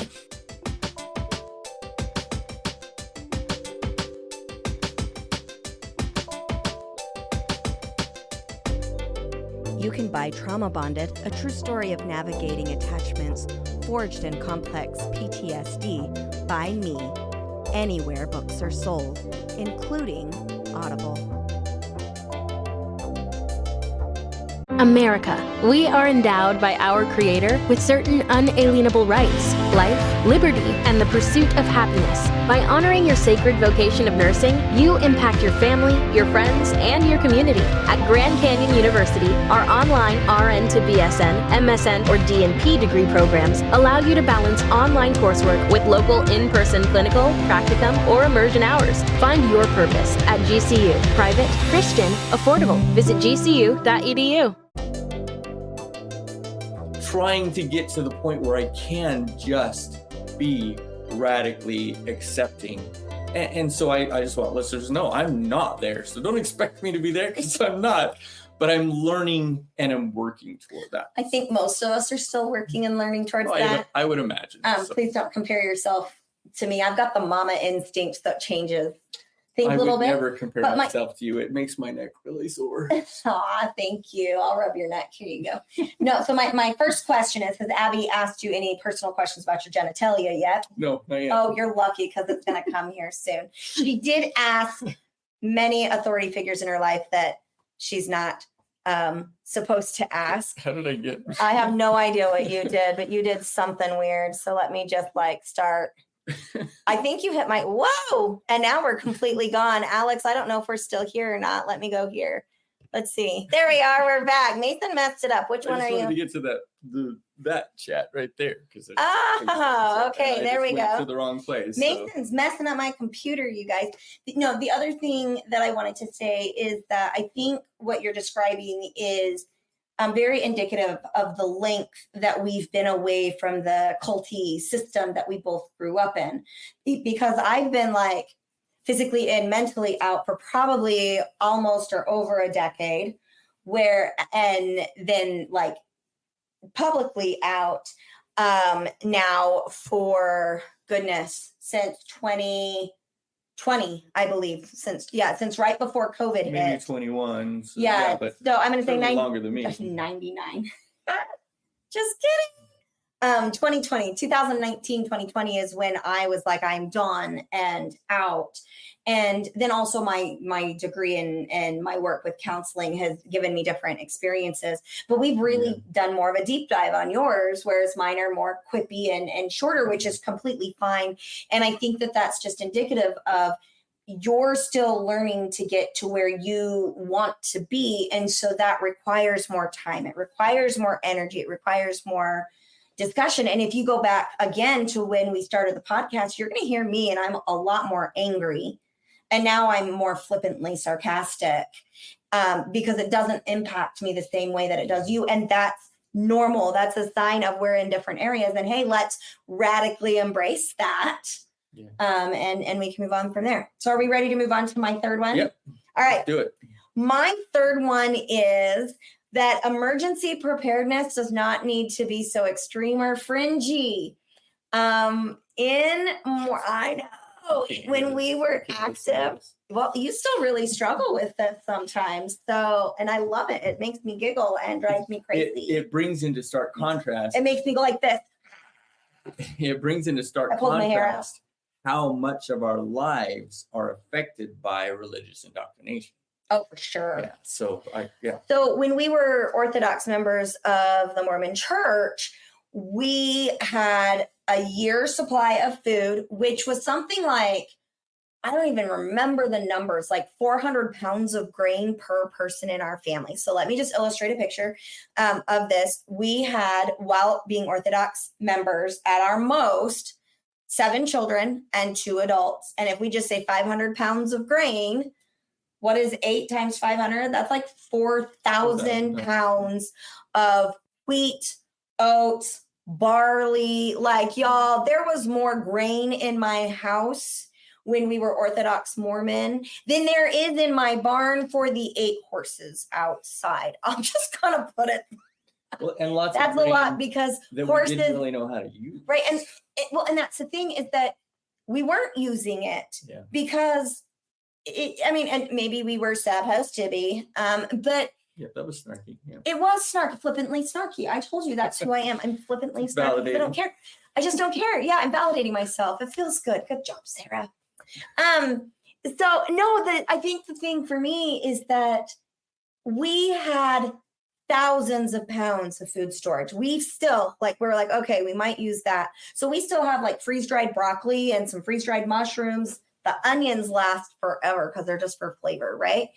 You can buy Trauma Bonded, a true story of navigating attachments forged in complex PTSD by me, anywhere books are sold, including Audible. America. We are endowed by our Creator with certain unalienable rights, life, liberty, and the pursuit of happiness. By honoring your sacred vocation of nursing, you impact your family, your friends, and your community. At Grand Canyon University, our online RN to BSN, MSN, or DNP degree programs allow you to balance online coursework with local in-person clinical, practicum, or immersion hours. Find your purpose at GCU. Private, Christian, affordable. Visit gcu.edu. Trying to get to the point where I can just be radically accepting. And so I just want listeners to know I'm not there. So don't expect me to be there, because I'm not. But I'm learning and I'm working toward that. I think most of us are still working and learning towards that. I would imagine. Please don't compare yourself to me. I've got the mama instinct that changes things a little bit. I would never compare myself to you. It makes my neck really sore. Aw, thank you. I'll rub your neck. Here you go. No, so my first question is, has Abby asked you any personal questions about your genitalia yet? No, not yet. Oh, you're lucky, because it's going to come here soon. She did ask many authority figures in her life that she's not supposed to ask. How did I get? I have no idea what you did, but you did something weird. So let me just start. I think you hit my, whoa, and now we're completely gone. Alex, I don't know if we're still here or not. Let me go here. Let's see. There we are. We're back. Mason messed it up. Which one are you? I just wanted to get to that chat right there. Okay. There we go. To the wrong place. Mason's messing up my computer, you guys. No, the other thing that I wanted to say is that I think what you're describing is very indicative of the length that we've been away from the culty system that we both grew up in. Because I've been physically and mentally out for probably almost or over a decade, and then publicly out now for goodness, since 2020, I believe, since right before COVID maybe hit. 21. So, but so I'm going to say longer than me. 99. Just kidding. 2019, 2020 is when I was I'm done and out. And then also my degree and my work with counseling has given me different experiences. But we've really done more of a deep dive on yours, whereas mine are more quippy and shorter, which is completely fine. And I think that that's just indicative of you're still learning to get to where you want to be. And so that requires more time. It requires more energy. It requires more discussion. And if you go back again to when we started the podcast, you're going to hear me and I'm a lot more angry. And now I'm more flippantly sarcastic because it doesn't impact me the same way that it does you. And that's normal. That's a sign of we're in different areas. And hey, let's radically embrace that. Yeah. And we can move on from there. So are we ready to move on to my third one? Yep. All right. Let's do it. My third one is that emergency preparedness does not need to be so extreme or fringy. I know when we were active, well, you still really struggle with this sometimes. So, and I love it. It makes me giggle and drives me crazy. It brings into stark contrast. It makes me go like this. it brings into stark I pulled my hair out. contrast how much of our lives are affected by religious indoctrination. Oh, for sure. Yeah. So So when we were Orthodox members of the Mormon Church, we had a year's supply of food, which was something like, I don't even remember the numbers, like 400 pounds of grain per person in our family. So let me just illustrate a picture of this. We had, while being Orthodox members, at our most, 7 children and 2 adults. And if we just say 500 pounds of grain, what is 8 times 500? That's like 4,000 pounds of wheat, oats, barley. Like, y'all, there was more grain in my house when we were Orthodox Mormon than there is in my barn for the 8 horses outside. I'm just gonna put it. well, and lots That's of a lot because that horses, we didn't really know how to use. right? And and that's the thing, is that we weren't using it because and maybe we were supposed to be, but Yeah, that was snarky. Yeah. it was snarky, flippantly snarky. I told you that's who I am. I'm flippantly snarky. I don't care. I just don't care. Yeah, I'm validating myself. It feels good. Good job, Sarah. So no, I think the thing for me is that we had thousands of pounds of food storage. We still we're like, okay, we might use that. So we still have like freeze-dried broccoli and some freeze-dried mushrooms. The onions last forever because they're just for flavor, right?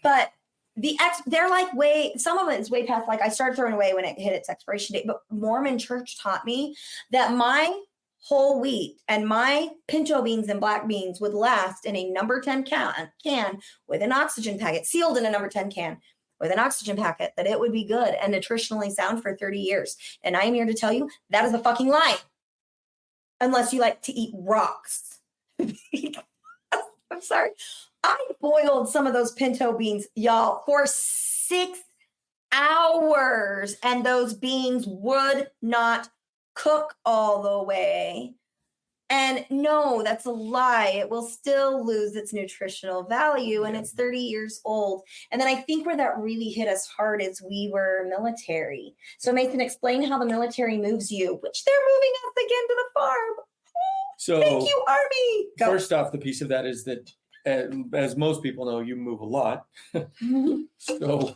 But they're like some of it is way past, like I started throwing away when it hit its expiration date. But Mormon Church taught me that my whole wheat and my pinto beans and black beans would last in a number 10 can with an oxygen packet, sealed in a number 10 can with an oxygen packet, that it would be good and nutritionally sound for 30 years. And I am here to tell you that is a fucking lie. Unless you like to eat rocks. I'm sorry. I boiled some of those pinto beans, y'all, for 6 hours, and those beans would not cook all the way. And no, that's a lie. It will still lose its nutritional value, and it's 30 years old. And then I think where that really hit us hard is we were military. So Mason, explain how the military moves you, which they're moving us again to the farm. So thank you, Army. Go. First off, the piece of that is that, as most people know, you move a lot. So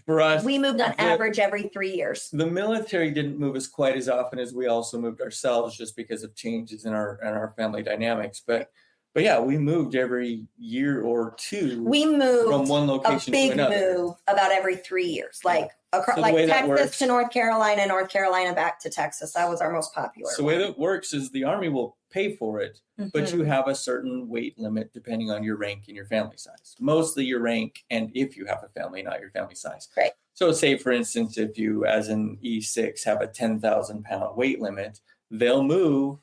for us, we moved on average every 3 years. The military didn't move us quite as often as we also moved ourselves, just because of changes in our family dynamics. But yeah, we moved every year or two. We moved from one location to another. A big move about every 3 years, like So like Texas to North Carolina back to Texas. That was our most popular. So the way that works is the Army will pay for it, but you have a certain weight limit depending on your rank and your family size. Mostly your rank, and if you have a family, not your family size. Right. So say, for instance, if you, as an E6, have a 10,000 pound weight limit, they'll move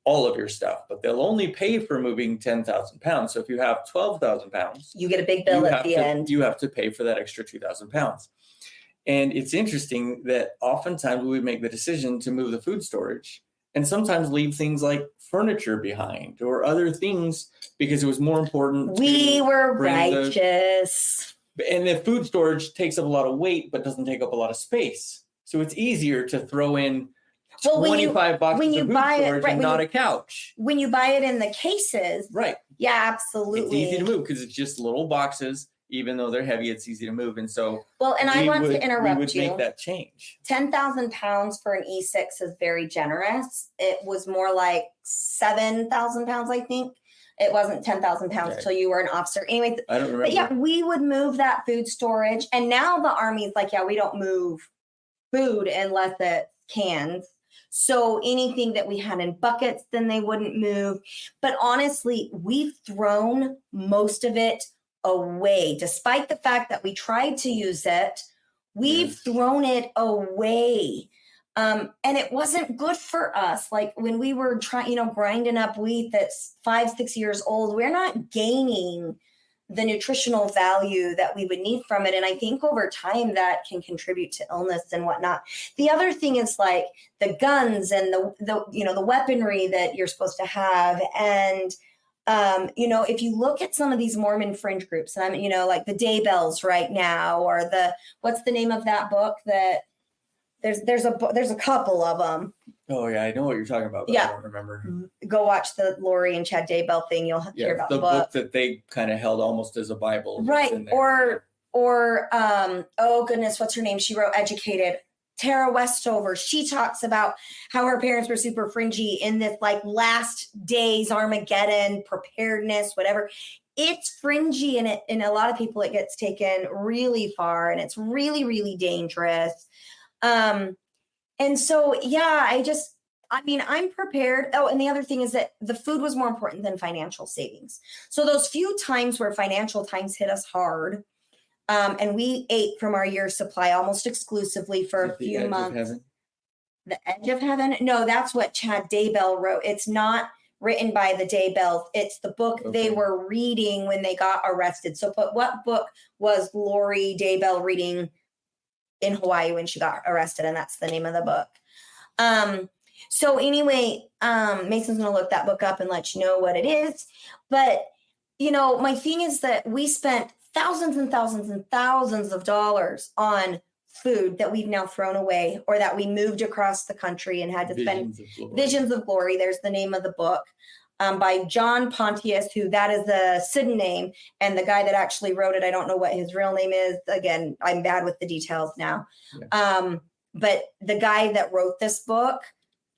all of your stuff, but they'll only pay for moving 10,000 pounds. So if you have 12,000 pounds, you get a big bill at the end. You have to pay for that extra 2,000 pounds. And it's interesting that oftentimes we would make the decision to move the food storage and sometimes leave things like furniture behind or other things because it was more important. We were righteous. And the food storage takes up a lot of weight, but doesn't take up a lot of space. So it's easier to throw in 25 boxes of food storage and not a couch. When you buy it in the cases. Right. Yeah, absolutely. It's easy to move because it's just little boxes. Even though they're heavy, it's easy to move. And so and I want to interrupt you. We would make that change. 10,000 pounds for an E6 is very generous. It was more like 7,000 pounds, I think. It wasn't 10,000 pounds until you were an officer. Anyway, I don't remember. But yeah, we would move that food storage. And now the Army's like, yeah, we don't move food unless it's cans. So anything that we had in buckets, then they wouldn't move. But honestly, we've thrown most of it away. Despite the fact that we tried to use it, we've thrown it away. And it wasn't good for us. Like when we were grinding up wheat that's 5-6 years old, we're not gaining the nutritional value that we would need from it. And I think over time that can contribute to illness and whatnot. The other thing is like the guns and the weaponry that you're supposed to have. And if you look at some of these Mormon fringe groups, and like the Daybells right now, or what's the name of that book that there's a couple of them. Oh yeah, I know what you're talking about, but Yeah. I don't remember. Go watch the Lori and Chad Daybell thing. You'll hear about the book that they kind of held almost as a Bible. Right. in there. Or oh goodness, what's her name? She wrote Educated. Tara Westover. She talks about how her parents were super fringy in this like last days, Armageddon, preparedness, whatever. It's fringy, and in a lot of people it gets taken really far, and it's really, really dangerous. And so, yeah, I'm prepared. Oh, and the other thing is that the food was more important than financial savings. So those few times where financial times hit us hard, and we ate from our year's supply almost exclusively for a few months. The Edge of Heaven? No, that's what Chad Daybell wrote. It's not written by the Daybells. It's the book they were reading when they got arrested. So, but what book was Lori Daybell reading in Hawaii when she got arrested? And that's the name of the book. So anyway, Mason's going to look that book up and let you know what it is. But, my thing is that we spent thousands and thousands and thousands of dollars on food that we've now thrown away, or that we moved across the country and had to spend. Visions of Glory. There's the name of the book, by John Pontius, who that is a pseudonym, and the guy that actually wrote it, I don't know what his real name is. Again, I'm bad with the details now. Yeah. But the guy that wrote this book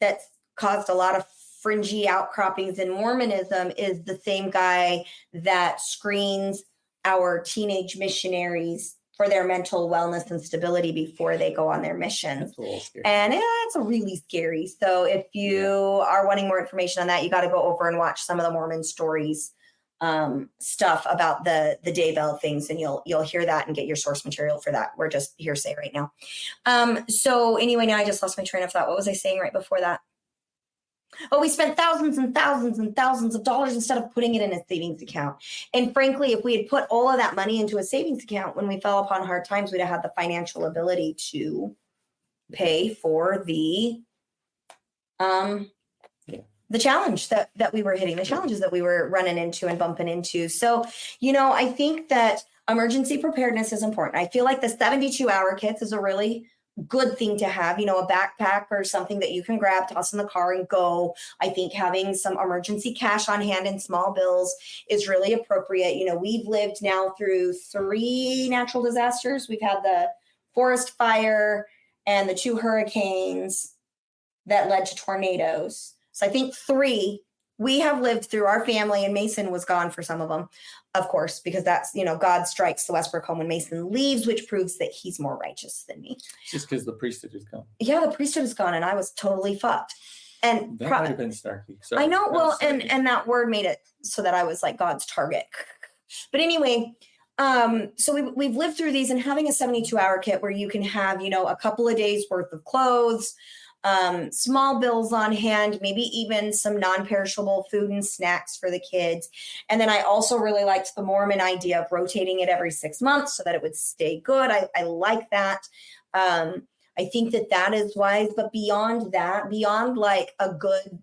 that caused a lot of fringy outcroppings in Mormonism is the same guy that screens our teenage missionaries for their mental wellness and stability before they go on their missions. And it's really scary. So if you are wanting more information on that, you got to go over and watch some of the Mormon stories stuff about the Daybell things, and you'll hear that and get your source material for that. We're just hearsay right now. So anyway, now I just lost my train of thought. What was I saying right before that? Oh, we spent thousands and thousands and thousands of dollars instead of putting it in a savings account. And frankly, if we had put all of that money into a savings account when we fell upon hard times, we'd have had the financial ability to pay for the challenge that we were hitting, the challenges that we were running into and bumping into. So, I think that emergency preparedness is important. I feel like the 72-hour kits is a really good thing to have, a backpack or something that you can grab, toss in the car and go. I think having some emergency cash on hand and small bills is really appropriate. We've lived now through 3 natural disasters. We've had the forest fire and the 2 hurricanes that led to tornadoes. So I think 3 we have lived through. Our family, and Mason was gone for some of them, of course, because that's, God strikes the Westbrook home when Mason leaves, which proves that he's more righteous than me. Just because the priesthood is gone. Yeah, the priesthood is gone, and I was totally fucked. And that might have been Starkey. I know. Well, and that word made it so that I was like God's target. But anyway, so we've lived through these, and having a 72-hour kit where you can have, a couple of days worth of clothes, small bills on hand, maybe even some non-perishable food and snacks for the kids. And then I also really liked the Mormon idea of rotating it every 6 months so that it would stay good. I like that. I think that is wise. But beyond that, beyond like a good,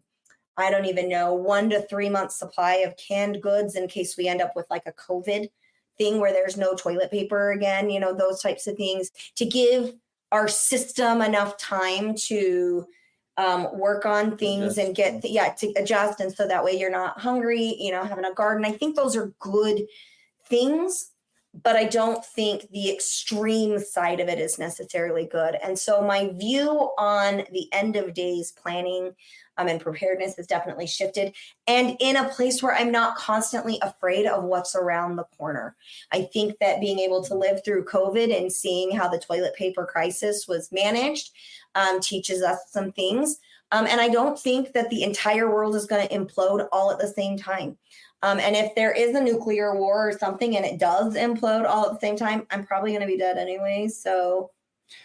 I don't even know, 1 to 3 month supply of canned goods in case we end up with like a COVID thing where there's no toilet paper again, those types of things, to give our system enough time to work on things and get to adjust, and so that way you're not hungry, having a garden. I think those are good things, but I don't think the extreme side of it is necessarily good. And so my view on the end of days planning and preparedness has definitely shifted, and in a place where I'm not constantly afraid of what's around the corner. I think that being able to live through COVID and seeing how the toilet paper crisis was managed teaches us some things. And I don't think that the entire world is going to implode all at the same time. And if there is a nuclear war or something and it does implode all at the same time, I'm probably going to be dead anyway. So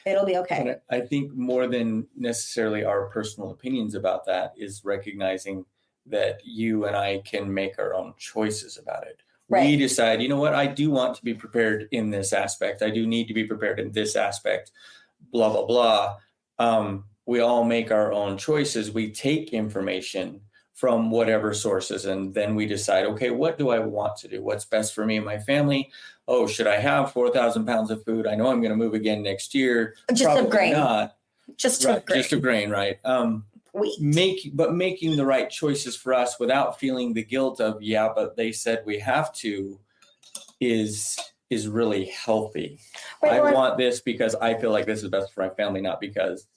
it'll be okay. But I think more than necessarily our personal opinions about that is recognizing that you and I can make our own choices about it. Right. We decide, I do want to be prepared in this aspect. I do need to be prepared in this aspect, blah, blah, blah. We all make our own choices. We take information from whatever sources, and then we decide, okay, what do I want to do? What's best for me and my family? Oh, should I have 4,000 pounds of food? I know I'm going to move again next year. Just Probably of grain. Not. Just right, of grain. Just of grain, right. making the right choices for us without feeling the guilt of, yeah, but they said we have to, is really healthy. Right, I want this because I feel like this is best for my family, not because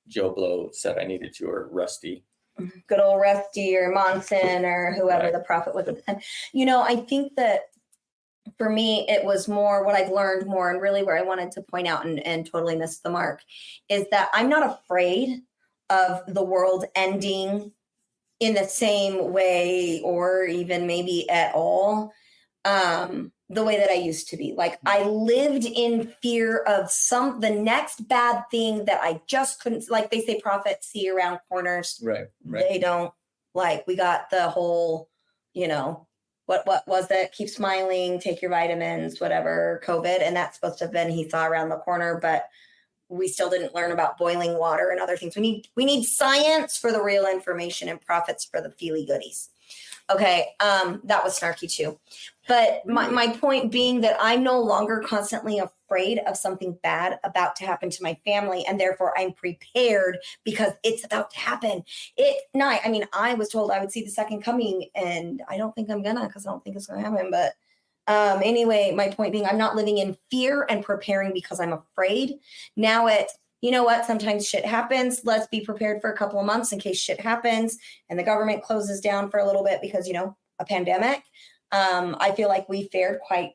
Joe Blow said I needed to, or Rusty. Good old Rusty or Monson or whoever Right. the prophet was at the time. I think that for me, it was more what I've learned more, and really where I wanted to point out and totally missed the mark, is that I'm not afraid of the world ending in the same way, or even maybe at all, the way that I used to be. Like, I lived in fear of the next bad thing that I just couldn't, like they say, prophets see around corners. Right. They don't. Like, we got the whole, what was that? Keep smiling, take your vitamins, whatever, COVID. And that's supposed to have been, he saw around the corner, but we still didn't learn about boiling water and other things. We need science for the real information and prophets for the feely goodies. Okay. That was snarky too. But my point being that I'm no longer constantly afraid of something bad about to happen to my family. And therefore I'm prepared because it's about to happen. I was told I would see the second coming, and I don't think I'm gonna, because I don't think it's gonna happen. But anyway, my point being, I'm not living in fear and preparing because I'm afraid. Now you know what? Sometimes shit happens. Let's be prepared for a couple of months in case shit happens and the government closes down for a little bit because, a pandemic. I feel like we fared quite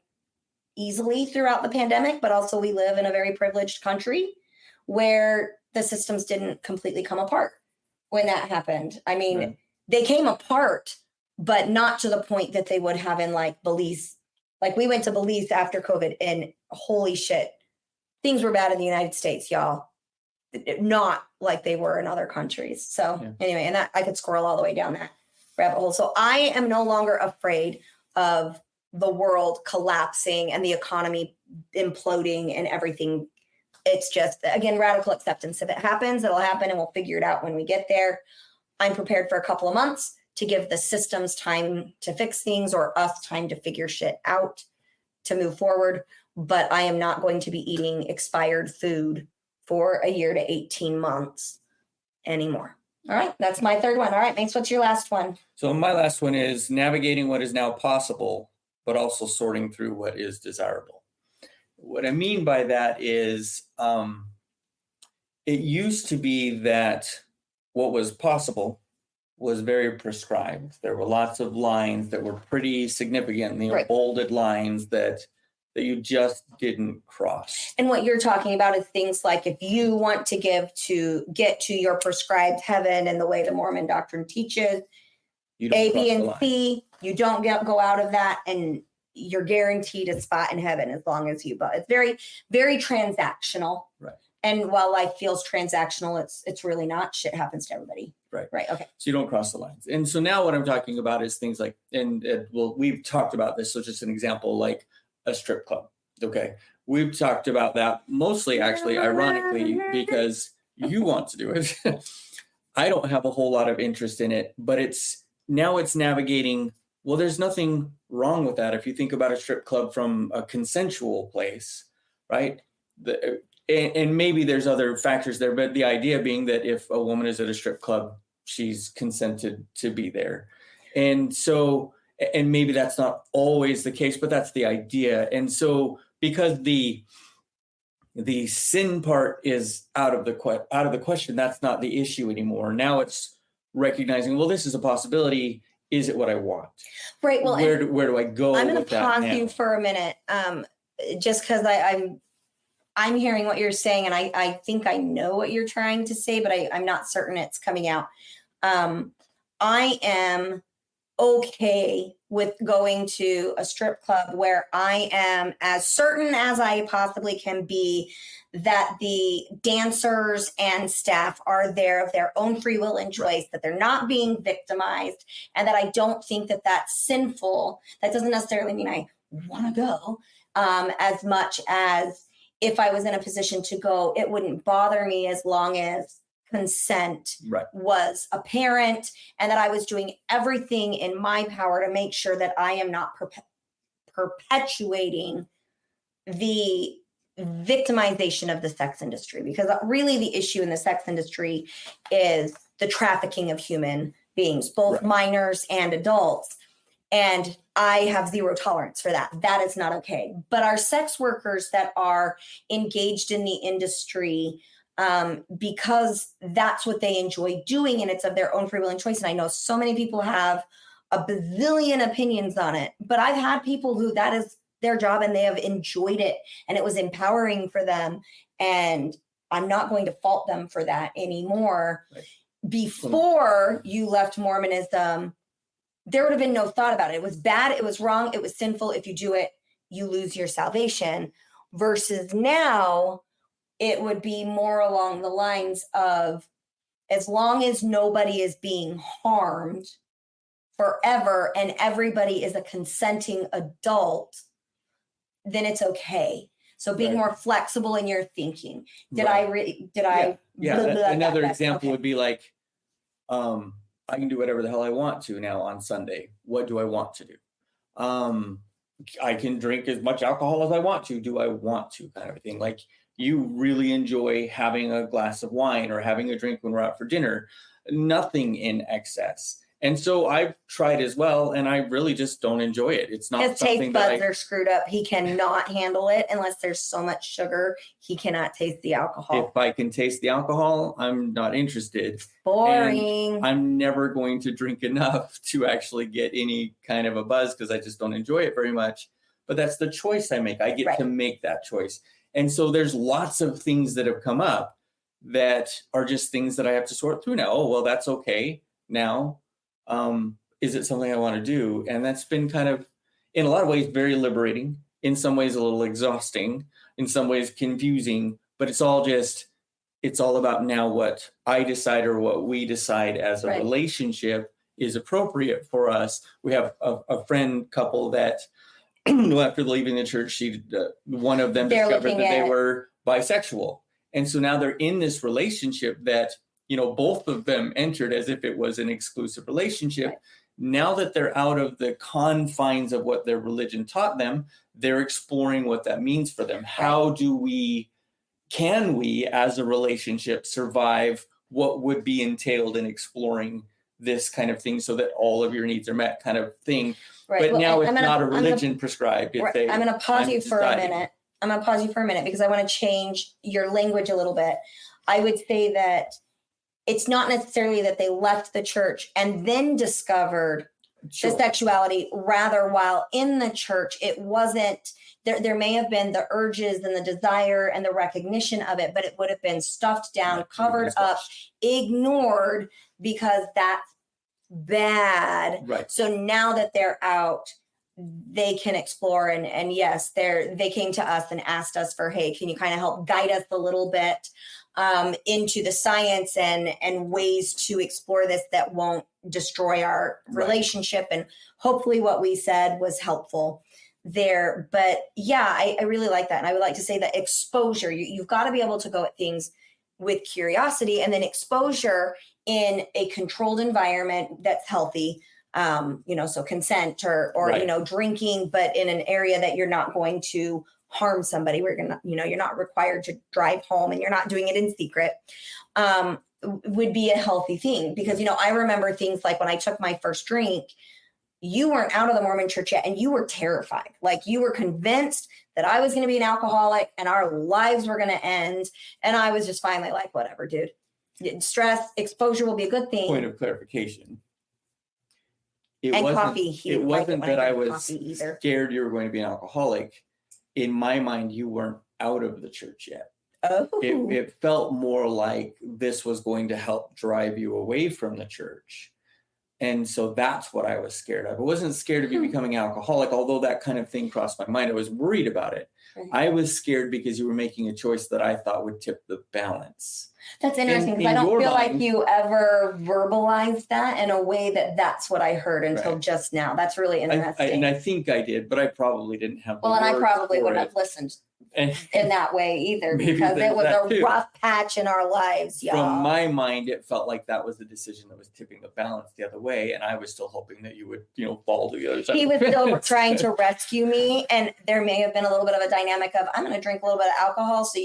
easily throughout the pandemic, but also we live in a very privileged country where the systems didn't completely come apart when that happened. I mean, Right. They came apart, but not to the point that they would have in like Belize. Like, we went to Belize after COVID, and holy shit, things were bad in the United States, y'all. Not like they were in other countries. So Anyway, and that I could scroll all the way down that rabbit hole. So I am no longer afraid of the world collapsing and the economy imploding and everything. It's just, again, radical acceptance. If it happens, it'll happen, and we'll figure it out when we get there. I'm prepared for a couple of months to give the systems time to fix things, or us time to figure shit out to move forward. But I am not going to be eating expired food for a year to 18 months anymore. All right. That's my third one. All right. Thanks. What's your last one? So my last one is navigating what is now possible, but also sorting through what is desirable. What I mean by that is it used to be that what was possible was very prescribed. There were lots of lines that were pretty significant, Right. bolded lines that you just didn't cross. And what you're talking about is things like, if you want to get to your prescribed heaven and the way the Mormon doctrine teaches, You don't A, cross B, the and line. C, you don't go out of that, and you're guaranteed a spot in heaven as long as you. But it's very, very transactional. Right. And while life feels transactional, it's really not. Shit happens to everybody. Right. Right. Okay. So you don't cross the lines. And so now what I'm talking about is things like, we've talked about this. So just an example, like a strip club. Okay. We've talked about that mostly, actually, ironically, because you want to do it. I don't have a whole lot of interest in it, but it's navigating. Well, there's nothing wrong with that. If you think about a strip club from a consensual place, right? And maybe there's other factors there, but the idea being that if a woman is at a strip club, she's consented to be there. And so, and maybe that's not always the case, but that's the idea. And so, because the sin part is out of the question, that's not the issue anymore. Now it's recognizing, well, this is a possibility. Is it what I want? Right. Well, where do I go? I'm going with to that pause now? you for a minute, just because I'm hearing what you're saying, and I think I know what you're trying to say, but I'm not certain it's coming out. I am okay with going to a strip club where I am as certain as I possibly can be that the dancers and staff are there of their own free will and choice, that they're not being victimized, and that I don't think that that's sinful. That doesn't necessarily mean I want to go, as much as if I was in a position to go, it wouldn't bother me as long as consent was apparent, and that I was doing everything in my power to make sure that I am not perpetuating the victimization of the sex industry. Because really the issue in the sex industry is the trafficking of human beings, both Right. minors and adults. And I have zero tolerance for that. That is not okay. But our sex workers that are engaged in the industry, because that's what they enjoy doing and it's of their own free will and choice. And I know so many people have a bazillion opinions on it, but I've had people who that is their job and they have enjoyed it and it was empowering for them. And I'm not going to fault them for that anymore. Right. Before you left Mormonism, there would have been no thought about it. It was bad. It was wrong. It was sinful. If you do it, you lose your salvation. Versus now, it would be more along the lines of, as long as nobody is being harmed forever and everybody is a consenting adult, then it's okay. So being Right. more flexible in your thinking. Did Right. I? Yeah. blah, blah, blah, Another blah, example okay. would be like, I can do whatever the hell I want to now on Sunday. What do I want to do? I can drink as much alcohol as I want to. Do I want to, kind of a thing? Like, you really enjoy having a glass of wine or having a drink when we're out for dinner, nothing in excess. And so I've tried as well, and I really just don't enjoy it. It's not His something taste that buds are screwed up. He cannot handle it unless there's so much sugar. He cannot taste the alcohol. if I can taste the alcohol, I'm not interested. Boring. I'm never going to drink enough to actually get any kind of a buzz because I just don't enjoy it very much. But that's the choice I make. I get Right. to make that choice. And so there's lots of things that have come up that are just things that I have to sort through now. Oh, well, that's okay now. Is it something I want to do? And that's been kind of, in a lot of ways, very liberating. In some ways, a little exhausting. In some ways, confusing. But it's all about now what I decide or what we decide as a Right. relationship is appropriate for us. We have a friend couple that after leaving the church, one of them They're discovered looking that they at- were bisexual. And so now they're in this relationship that, both of them entered as if it was an exclusive relationship. Right. Now that they're out of the confines of what their religion taught them, they're exploring what that means for them. How can we as a relationship survive what would be entailed in exploring this kind of thing so that all of your needs are met, kind of thing. Right. But Well, now I'm it's gonna- not a I'm gonna- religion prescribed. It's Right. I'm going to pause I'm you for a deciding. minute. I'm going to pause you for a minute because I want to change your language a little bit. I would say that it's not necessarily that they left the church and then discovered Sure. the sexuality. Rather, while in the church, it wasn't, there may have been the urges and the desire and the recognition of it, but it would have been stuffed down, Right. covered up, ignored because that's bad. Right. So now that they're out, they can explore. And yes, they came to us and asked us for, hey, can you kind of help guide us a little bit into the science and ways to explore this that won't destroy our relationship. And hopefully what we said was helpful there. But yeah, I really like that. And I would like to say that exposure, you've got to be able to go at things with curiosity, and then exposure in a controlled environment that's healthy. So consent or Right. drinking, but in an area that you're not going to harm somebody. We're gonna, you're not required to drive home, and you're not doing it in secret. Would be a healthy thing because I remember things like when I took my first drink, you weren't out of the Mormon church yet, and you were terrified. Like, you were convinced that I was going to be an alcoholic and our lives were going to end. And I was just finally like, whatever, dude. Stress exposure will be a good thing. Point of clarification. It And wasn't- coffee. He It didn't like wasn't when that I had was coffee either. scared you were going to be an alcoholic. In my mind, you weren't out of the church yet. Oh, It felt more like this was going to help drive you away from the church. And so that's what I was scared of. I wasn't scared of you becoming alcoholic, although that kind of thing crossed my mind. I was worried about it. Right. I was scared because you were making a choice that I thought would tip the balance. That's interesting in because I don't your feel like mind- you ever verbalized that in a way that's what I heard until Right. just now. That's really interesting. I think I did, but I probably didn't have the well, and I words probably for wouldn't it. have listened And in that way either, Maybe because it there's was that a too. rough patch in our lives, y'all. from my mind, it felt like that was a decision that was tipping the balance the other way, and I was still hoping that you would, fall to the other side. He was still trying to rescue me, and there may have been a little bit of a dynamic of, I'm going to drink a little bit of alcohol, so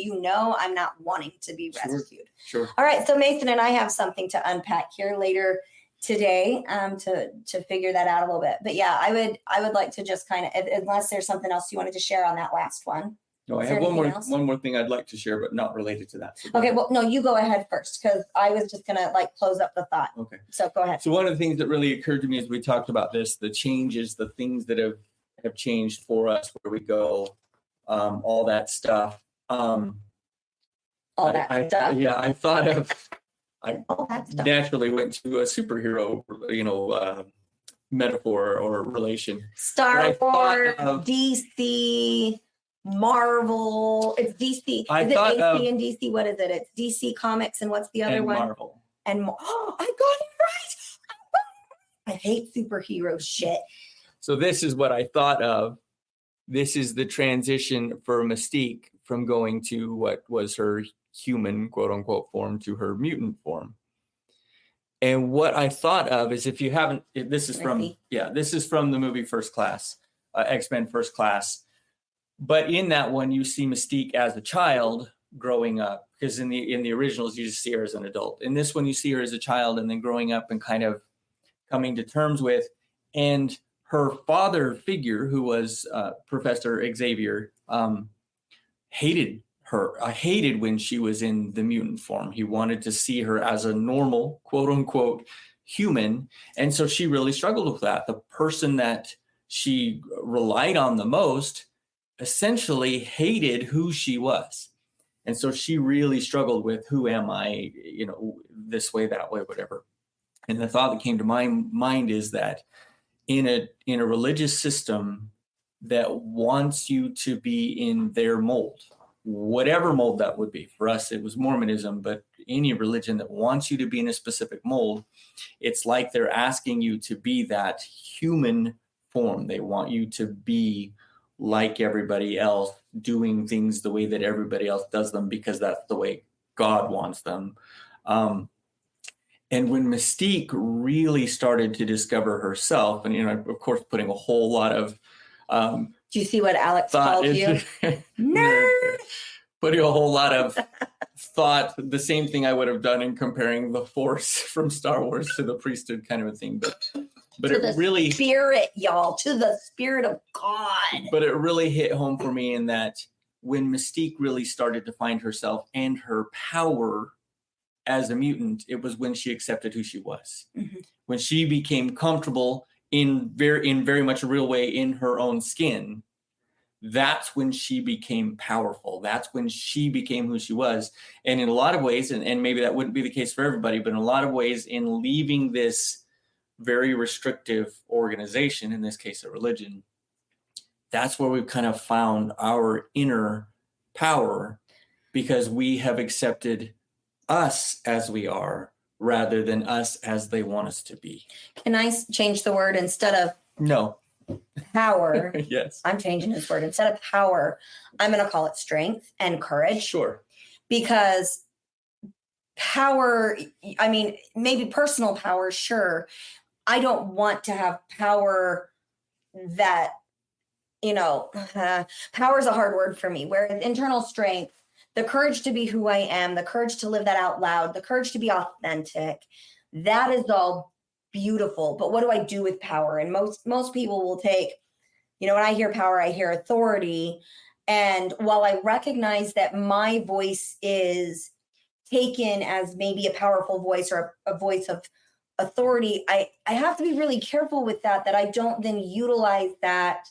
I'm not wanting to be rescued. Sure. All right, so Mason and I have something to unpack here later today, to figure that out a little bit. But yeah, I would like to just kind of, unless there's something else you wanted to share on that last one. No, I Is have there one more anything else? thing I'd like to share, but not related to that. So go Okay, ahead. well, no, you go ahead first, because I was just gonna close up the thought. Okay. So go ahead. So one of the things that really occurred to me as we talked about this, the changes, the things that have changed for us, where we go, all that stuff. All that stuff. Yeah, I thought of. All that stuff. Naturally went to a superhero, metaphor or relation. Star I thought Wars, of- DC, Marvel. It's DC. I Is it thought AC of- and DC? What is it? It's DC Comics, and what's the other and one? Marvel. And oh, I got it right. I hate superhero shit. So this is what I thought of. This is the transition for Mystique from going to what was her human, quote unquote, form to her mutant form. And what I thought of is, if you haven't, this is from the movie First Class, X-Men First Class. But in that one, you see Mystique as a child growing up, because in the originals, you just see her as an adult. In this one, you see her as a child and then growing up and kind of coming to terms with, and her father figure, who was Professor Xavier, hated her. I hated when she was in the mutant form. He wanted to see her as a normal, quote unquote, human. And so she really struggled with that. The person that she relied on the most essentially hated who she was. And so she really struggled with, who am I, this way, that way, whatever. And the thought that came to my mind is that in a religious system that wants you to be in their mold, whatever mold that would be. For us, it was Mormonism, but any religion that wants you to be in a specific mold, it's like they're asking you to be that human form. They want you to be like everybody else, doing things the way that everybody else does them, because that's the way God wants them. And when Mystique really started to discover herself, and, of course, putting a whole lot of Do you see what Alex thought called you? Nerd. Putting a whole lot of thought, the same thing I would have done in comparing the Force from Star Wars to the priesthood kind of a thing. But To it the really, spirit, y'all, to the spirit of God. but it really hit home for me in that when Mystique really started to find herself and her power as a mutant, it was when she accepted who she was. Mm-hmm. When she became comfortable in very much a real way in her own skin, that's when she became powerful. That's when she became who she was. And in a lot of ways, and maybe that wouldn't be the case for everybody, but in a lot of ways, in leaving this very restrictive organization, in this case a religion, that's where we've kind of found our inner power, because we have accepted us as we are rather than us as they want us to be. Can I change the word? Instead of No. power, Yes. I'm changing this word. Instead of power, I'm going to call it strength and courage. Sure. Because power, I mean, maybe personal power, sure. I don't want to have power that, power is a hard word for me, whereas internal strength, the courage to be who I am, the courage to live that out loud, the courage to be authentic, that is all beautiful. But what do I do with power? And most people will take, when I hear power, I hear authority. And while I recognize that my voice is taken as maybe a powerful voice or a voice of authority, I have to be really careful with that I don't then utilize that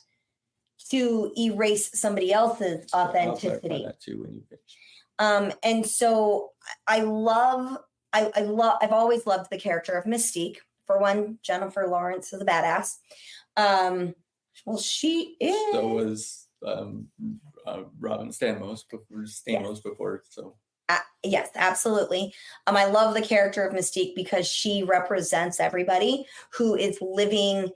to erase somebody else's authenticity. I'll clarify that too when you finish. And so I've always loved the character of Mystique. For one, Jennifer Lawrence is a badass. Well, she is. So was Robin Stamos before. So yes, absolutely. I love the character of Mystique because she represents everybody who is living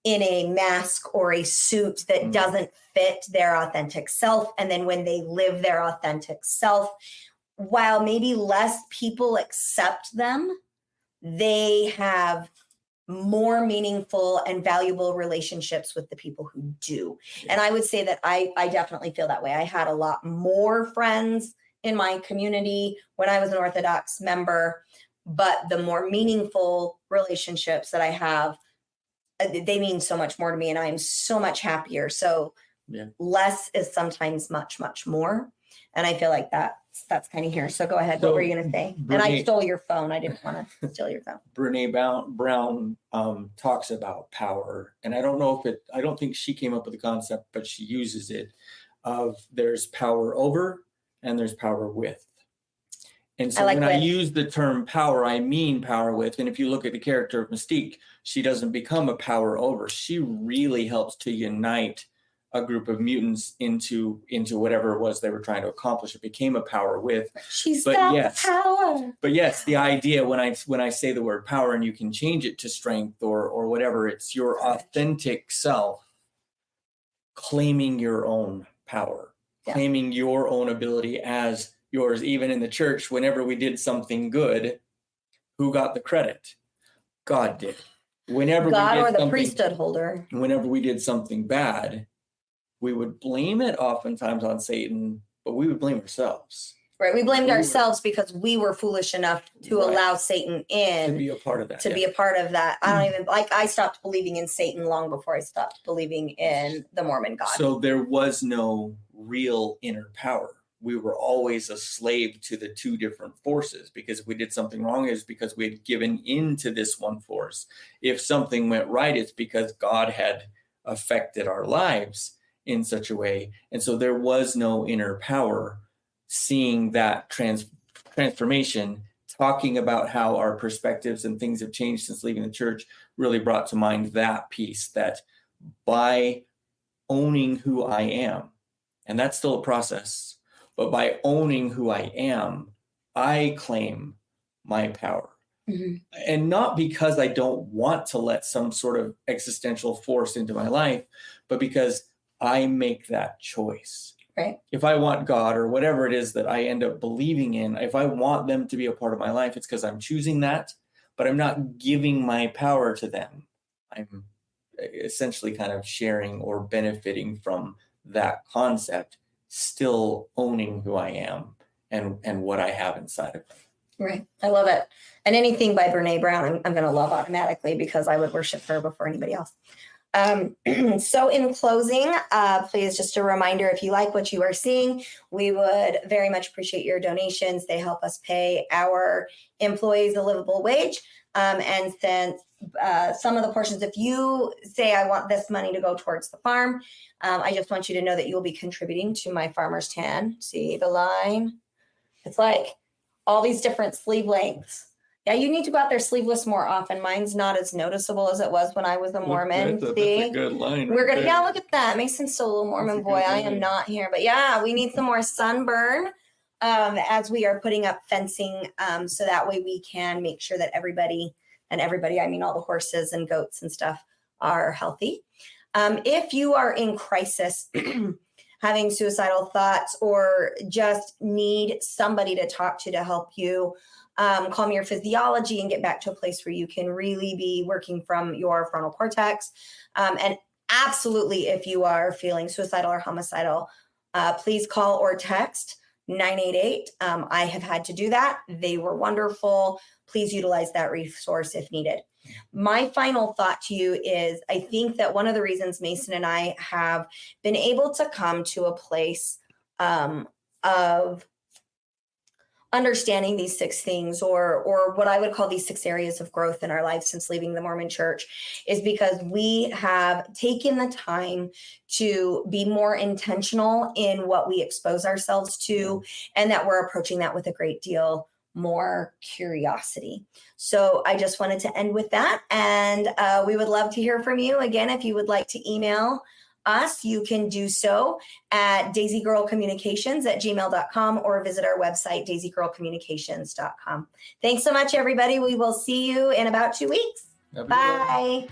in a mask or a suit that doesn't fit their authentic self. And then when they live their authentic self, while maybe less people accept them, they have more meaningful and valuable relationships with the people who do. And I would say that I definitely feel that way. I had a lot more friends in my community when I was an Orthodox member, but the more meaningful relationships that I have, they mean so much more to me, and I'm so much happier. So less is sometimes much, much more. And I feel like that's kind of here. So go ahead. What were you going to say? And I stole your phone. I didn't want to steal your phone. Brene Brown talks about power. And I don't think she came up with the concept, but she uses it of there's power over and there's power with. And so when I use the term power, I mean power with. And if you look at the character of Mystique, she doesn't become a power over. She really helps to unite a group of mutants into whatever it was they were trying to accomplish. It became a power with. She's got power. But yes, the idea when I say the word power, and you can change it to strength or whatever, it's your authentic self claiming your own power, claiming your own ability as yours. Even in the church, whenever we did something good, who got the credit? God did. Whenever God we did or the priesthood holder. Whenever we did something bad, we would blame it oftentimes on Satan, but we would blame ourselves. Right. We blamed ourselves because we were foolish enough to allow Satan in. To be a part of that. Be a part of that. I don't even, I stopped believing in Satan long before I stopped believing in the Mormon God. So there was no real inner power. We were always a slave to the two different forces, because if we did something wrong, it's because we had given in to this one force. If something went right, it's because God had affected our lives in such a way. And so there was no inner power. Seeing that transformation, talking about how our perspectives and things have changed since leaving the church, really brought to mind that piece, that by owning who I am, and that's still a process, but by owning who I am, I claim my power. Mm-hmm. And not because I don't want to let some sort of existential force into my life, but because I make that choice. Right. If I want God or whatever it is that I end up believing in, if I want them to be a part of my life, it's because I'm choosing that, but I'm not giving my power to them. I'm essentially kind of sharing or benefiting from that concept, still owning who I am and what I have inside of me. Right. I love it. And anything by Brene Brown, I'm going to love automatically, because I would worship her before anybody else. So in closing, please, just a reminder, if you like what you are seeing, we would very much appreciate your donations. They help us pay our employees a livable wage. And since some of the portions, if you say, I want this money to go towards the farm, I just want you to know that you'll be contributing to my farmer's tan. See the line? It's like all these different sleeve lengths. Yeah, you need to go out there sleeveless more often. Mine's not as noticeable as it was when I was a Mormon. That's a good line. We're gonna, look at that. Mason's still a little Mormon boy. I am not here, but yeah, we need some more sunburn as we are putting up fencing, so that way we can make sure that everybody, I mean all the horses and goats and stuff, are healthy. If you are in crisis, having suicidal thoughts, or just need somebody to talk to help you calm your physiology and get back to a place where you can really be working from your frontal cortex. And absolutely, if you are feeling suicidal or homicidal, please call or text 988. I have had to do that. They were wonderful. Please utilize that resource if needed. My final thought to you is, I think that one of the reasons Mason and I have been able to come to a place of understanding these 6 things, or what I would call these 6 areas of growth in our lives since leaving the Mormon church, is because we have taken the time to be more intentional in what we expose ourselves to, and that we're approaching that with a great deal more curiosity. So I just wanted to end with that. And we would love to hear from you. Again, if you would like to email us, you can do so at daisygirlcommunications@gmail.com, or visit our website, daisygirlcommunications.com. Thanks so much, everybody. We will see you in about 2 weeks. Bye.